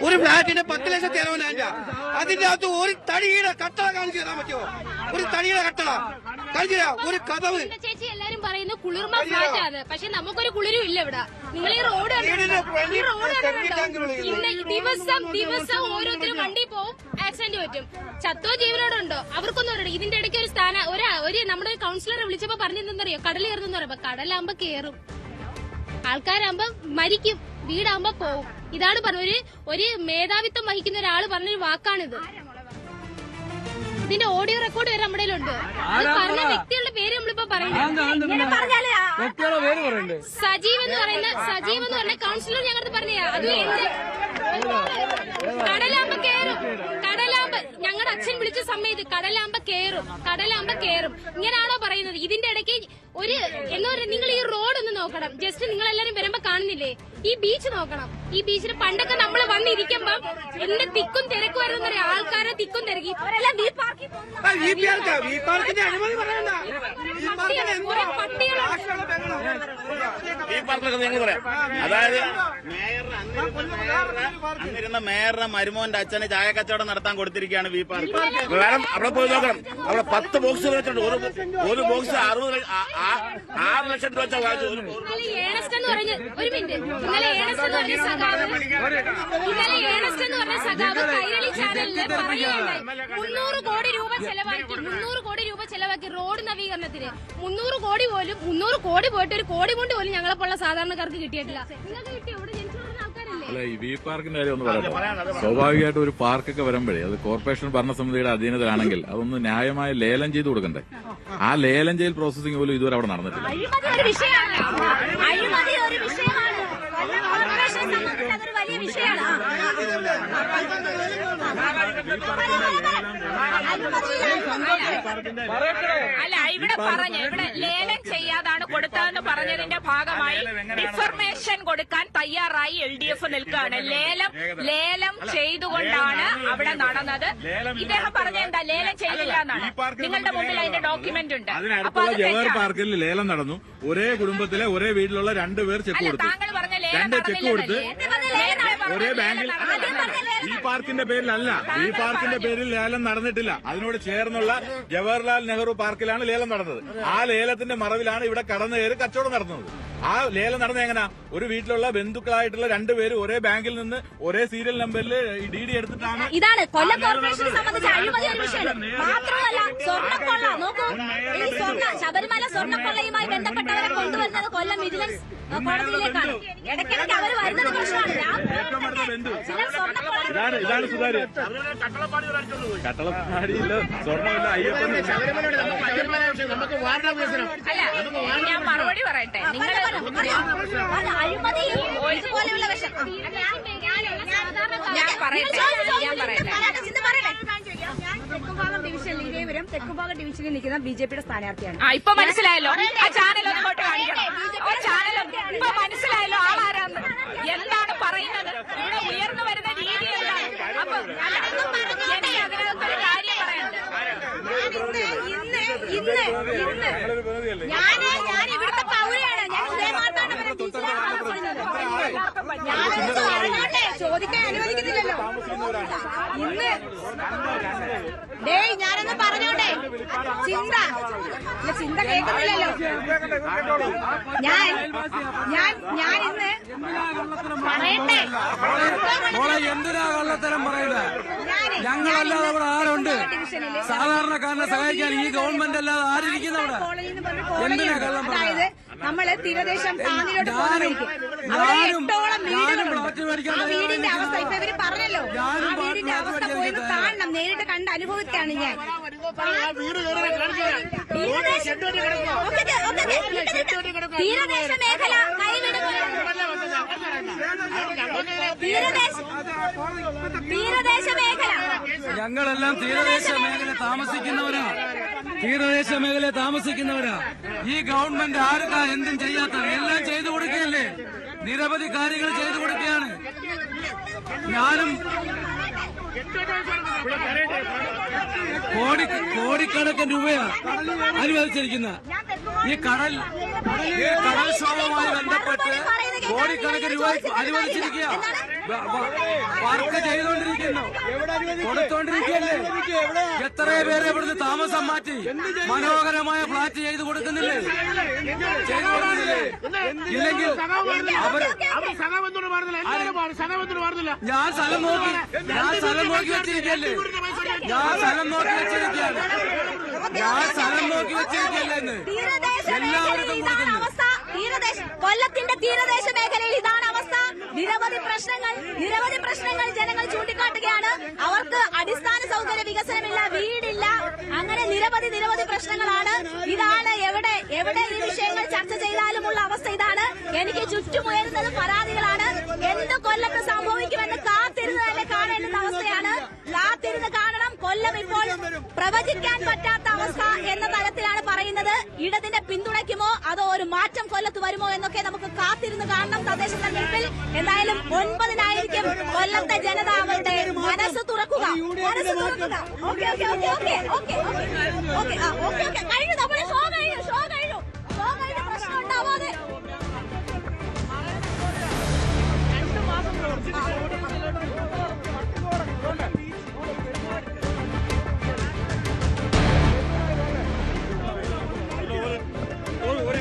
ഒരു ഫ്ലാറ്റിന് 10 ലക്ഷത്തി 60,000. അതിന്റെ അകത്ത് ഒരു തടിയുടെ കട്ടള കാണിച്ചു തരാൻ പറ്റുമോ? ഒരു തടിയുടെ കട്ടള കാണിച്ചു തരാം. ഒരു കഥവ്. ചേച്ചി എല്ലാരും പറയുന്നു കുളിർമ ഫ്ലാറ്റ് ആണ്, പക്ഷെ നമുക്കൊരു കുളിരും ഇല്ല ഇവിടെ. നിങ്ങൾ ഈ റോഡ് ദിവസം ഓരോരുത്തരും വണ്ടി പോവും, ആക്സിഡന്റ് പറ്റും. ചത്തോ ജീവനോടുണ്ടോ അവർക്കൊന്നും അറിയാം. ഇതിന്റെ ഇടയ്ക്ക് ഒരു ഒരു നമ്മുടെ കൗൺസിലറെ വിളിച്ചപ്പോ പറഞ്ഞിരുന്നറിയോ, കടൽ കയറുന്ന പറയുമ്പോ കടലാകുമ്പോ കേറും, ആൾക്കാരാകുമ്പോ മരിക്കും, വീടാകുമ്പോ പോവും. ഇതാണ് പറഞ്ഞ ഒരു മേധാവിത്വം വഹിക്കുന്ന ഒരാള് പറഞ്ഞൊരു വാക്കാണിത്. ഇതിന്റെ ഓഡിയോ റെക്കോർഡ് വരെ നമ്മുടെ ഉണ്ട്. പറഞ്ഞ വ്യക്തികളുടെ പേര് നമ്മളിപ്പോ പറയുന്നത് സജീവ് എന്ന് പറഞ്ഞ കൗൺസിലർ ഞങ്ങളുടെ പറഞ്ഞ അത് കടലാകുമ്പോ കേറും, കടലാകുമ്പോ ഞങ്ങളുടെ അച്ഛൻ വിളിച്ച സമയത്ത് കടലാകുമ്പോ കേറും ഇങ്ങനെയാണോ പറയുന്നത്? ഇതിന്റെ ഇടയ്ക്ക് ഒരു എന്താ പറയുക, നിങ്ങൾ ഈ റോഡ് ഒന്ന് നോക്കണം. ജസ്റ്റ് നിങ്ങൾ എല്ലാരും വരുമ്പോ കാണുന്നില്ലേ ഈ ബീച്ച് നോക്കണം. ഈ ബീച്ചിന് പണ്ടൊക്കെ നമ്മൾ വന്നിരിക്കുമ്പോ എന്ത് തിക്കും തിരക്കും വരുന്ന ആൾക്കാരെ തിക്കും തിരക്കി അതായത് അന്നിരുന്ന മേയറുടെ മരുമോന്റെ അച്ഛന് ചായ കച്ചവടം നടത്താൻ കൊടുത്തിരിക്കുകയാണ് വി പാർക്ക്. വേണം അവിടെ പോയി നോക്കണം. അവിടെ 10 ബോക്സ് വെച്ചിട്ടുണ്ട്. ഒരു ബോക്സ് 6 ലക്ഷം രൂപ വെച്ചാൽ ഒരു മിനിറ്റ്. ഇന്നലെ ഏണസ്റ്റ് എന്ന് പറഞ്ഞ സഖാവ് കൈരളി ചാനലില് പറയുകയുണ്ടായി 300 കോടി രൂപ ചെലവാക്കി റോഡ് നവീകരണത്തിന്. 300 കോടി പോയിട്ട് ഒരു കോടി കൊണ്ട് പോലും ഞങ്ങളെപ്പോലുള്ള സാധാരണക്കാർക്ക് കിട്ടിയിട്ടില്ല. നിങ്ങൾക്ക് കിട്ടിയ ഇവിടെ ജനിച്ചു വരുന്ന ആൾക്കാരല്ലേ? അല്ല, ഈ വി പാർക്കിന്റെ കാര്യം ഒന്ന് പറയട്ടെ. സ്വാഭാവികമായിട്ട് ഒരു പാർക്കൊക്കെ വരുമ്പോഴേ അത് കോർപ്പറേഷൻ ഭരണസമിതിയുടെ അധീനതയിലാണെങ്കിൽ അതൊന്ന് ന്യായമായ ലേലം ചെയ്ത് കൊടുക്കണ്ടേ? ആ ലേലം ചെയ്യൽ പ്രോസസിംഗ് പോലും ഇതുവരെ അവിടെ നടന്നിട്ടില്ല. അല്ല, ഇവിടെ ലേലം ചെയ്യാതാണ് കൊടുത്തതെന്ന് പറഞ്ഞതിന്റെ ഭാഗമായി ഡിഫർമേഷൻ കൊടുക്കാൻ തയ്യാറായി LDF നിൽക്കുകയാണ്. ലേലം ചെയ്തുകൊണ്ടാണ് അവിടെ നടന്നത്. ഇദ്ദേഹം പറഞ്ഞ എന്താ, ലേലം ചെയ്തില്ല എന്നാണ്. നിങ്ങളുടെ മുമ്പിൽ അതിന്റെ ഡോക്യുമെന്റ് ഉണ്ട്. അതിനടുത്തുള്ള ജവഹർ പാർക്കിൽ ലേലം നടന്നു. ഒരേ കുടുംബത്തിലെ ഒരേ വീട്ടിലുള്ള 2 പേർ ചെക്ക് കൊടുത്തു. താങ്കൾ പറഞ്ഞ 2 ചെക്ക് കൊടുത്ത് ഒരേ ബാങ്കിൽ. ഈ പാർക്കിന്റെ പേരിലല്ല, ഈ പാർക്കിന്റെ പേരിൽ ലേലം നടന്നിട്ടില്ല. അതിനോട് ചേർന്നുള്ള ജവഹർലാൽ നെഹ്റു പാർക്കിലാണ് ലേലം നടന്നത്. ആ ലേലത്തിന്റെ മറവിലാണ് ഇവിടെ കടന്നു കയറി കച്ചവടം നടന്നത്. ആ ലേലം നടന്നത് എങ്ങനെയാ? ഒരു വീട്ടിലുള്ള ബന്ധുക്കളായിട്ടുള്ള 2 പേര് ഒരേ ബാങ്കിൽ നിന്ന് ഒരേ സീരിയൽ നമ്പറിൽ DD എടുത്തിട്ടാണ്. ഇതാണ് കൊല്ലം കോർപ്പറേഷനെ സംബന്ധിച്ച് അഴിമതി ഒരു വിഷയം മാത്രമല്ല, സ്വർണ്ണക്കൊള്ള നോക്കൂ. ഈ ശബരിമല സ്വർണ്ണക്കൊള്ളയുമായി ബന്ധപ്പെട്ടവരെ കൊണ്ടുവരുന്നത് കൊല്ലം വിജിലൻസ് കോടതിയിലേക്കാണ്. ഇടയ്ക്കിടയ്ക്ക് അവർ വരുന്നത് പ്രശ്നമാണ്. ഇതാണ് സുതാര്യം. കട്ടളപ്പാടിയില്ല, സ്വർണ്ണമില്ല, അയ്യപ്പൻ. അല്ല, ഞാൻ മറുപടി പറയട്ടെ. നിങ്ങൾ ഞാൻ പറയട്ടെ. തെക്കുംഭാഗം ഡിവിഷനിൽ ഇതേവരും തെക്കുംഭാഗം ഡിവിഷനിൽ നിൽക്കുന്ന BJPയുടെ സ്ഥാനാർത്ഥിയാണ്. ഇപ്പൊ മനസ്സിലായല്ലോ. ആ ചാനൽ ഒന്നോട്ട് കാണിക്കണം. ആ ചാനൽ ഇപ്പൊ മനസ്സിലായല്ലോ ആളാരാന്ന്, എന്താണ് പറയുന്നത്, ഇവിടെ ഉയർന്നു വരുന്ന രീതി എന്താണ്. അപ്പൊ എനിക്ക് അതിനകത്തൊരു കാര്യം പറയാനുണ്ട്. ഞാൻ ഇവിടുത്തെ പൗരയാണ്. ഞാൻ ചോദിക്കാൻ അനുവദിക്കുന്നില്ലല്ലോ. ഞാനൊന്ന് പറഞ്ഞോട്ടെ. ചിന്ത കേൾക്കുന്നില്ലല്ലോ. ഞാൻ ഇന്ന് പറയട്ടെ, എന്തിനാ കള്ളത്തരം പറയുന്നത്? ഞങ്ങളല്ലാതെ അവിടെ ആരുണ്ട്? സാധാരണക്കാരനെ സഹായിക്കാൻ ഈ ഗവൺമെന്റ് അല്ലാതെ ആരിയ്ക്കുന്നവിടെ? എന്തിനാ കള്ളം അതായത് നമ്മള് തീരദേശം താന്നിലോട്ട് പോകുന്നതായിരിക്കും. അവിടെ 8ഓളം വീടുകളുണ്ട്. ആ വീടിന്റെ അവസ്ഥ ഇപ്പൊ ഇവര് പറഞ്ഞല്ലോ. ആ വീടിന്റെ അവസ്ഥ പോയി കാണണം, നേരിട്ട് കണ്ട് അനുഭവിക്കുകയാണ് ഞാൻ. തീരദേശ മേഖല തീരദേശ മേഖല ഞങ്ങളെല്ലാം തീരദേശ മേഖല താമസിക്കുന്നവരാ. ഈ ഗവൺമെന്റ് ആർക്കാ എന്തും ചെയ്യാത്തത്? എല്ലാം ചെയ്തു കൊടുക്കുകയല്ലേ? നിരവധി കാര്യങ്ങൾ ചെയ്തു കൊടുക്കുകയാണ്. ഞാനും കോടിക്കണക്കിന് രൂപയാ അനുവദിച്ചിരിക്കുന്ന ഈ കടൽക്ഷോഭവുമായി ബന്ധപ്പെട്ട് കോടിക്കണക്കിന് രൂപ അനുവദിച്ചിരിക്കുക. വർക്ക് ചെയ്തുകൊണ്ടിരിക്കുന്നു, കൊടുത്തോണ്ടിരിക്കുകയല്ലേ? എത്ര പേരെ ഇവിടുന്ന് താമസം മാറ്റി മനോഹരമായ ഫ്ളാറ്റ് ചെയ്തു കൊടുക്കുന്നില്ലേ? ഇല്ലെങ്കിൽ ഞാൻ സ്ഥലം നോക്കി വെച്ചിരിക്കല്ലേ? എല്ലാവർക്കും കൊടുക്കുന്നു. കൊല്ലത്തിന്റെ തീരദേശ മേഖലയിൽ ഇതാണ് അവസ്ഥ. നിരവധി പ്രശ്നങ്ങൾ ജനങ്ങൾ ചൂണ്ടിക്കാട്ടുകയാണ്. അവർക്ക് അടിസ്ഥാന സൗകര്യ വികസനമില്ല, വീടില്ല, അങ്ങനെ നിരവധി പ്രശ്നങ്ങളാണ്. ഇതാണ് എവിടെ ഈ വിഷയങ്ങൾ ചർച്ച ചെയ്താലുമുള്ള അവസ്ഥ ഇതാണ്. എനിക്ക് ചുറ്റുമുയരുന്നത് പരാതികളാണ്. എന്ത് കൊല്ലത്ത് സംഭവിക്കുമെന്ന് കാത്തിരുന്ന് തന്നെ കാണേണ്ടുന്ന അവസ്ഥയാണ്. കാത്തിരുന്ന് കാണണം. കൊല്ലം ഇപ്പോൾ പ്രവചിക്കാൻ പറ്റാത്ത അവസ്ഥ എന്ന തലത്തിലാണ് പറയുന്നത്. ഇടതിനെ പിന്തുണയ്ക്കുമോ അതോ ഒരു മാറ്റം കൊല്ലത്ത് വരുമോ എന്നൊക്കെ നമുക്ക് കാത്തിരുന്ന് കാണണം. തദ്ദേശ തെരഞ്ഞെടുപ്പിൽ എന്തായാലും 9-നായിരിക്കും കൊല്ലത്തെ ജനത അവരുടെ മനസ്സ് തുറക്കുക. കഴിഞ്ഞു, നമ്മുടെ ഷോ കഴിഞ്ഞു. പ്രശ്നം ഉണ്ടാവാതെ ഒരു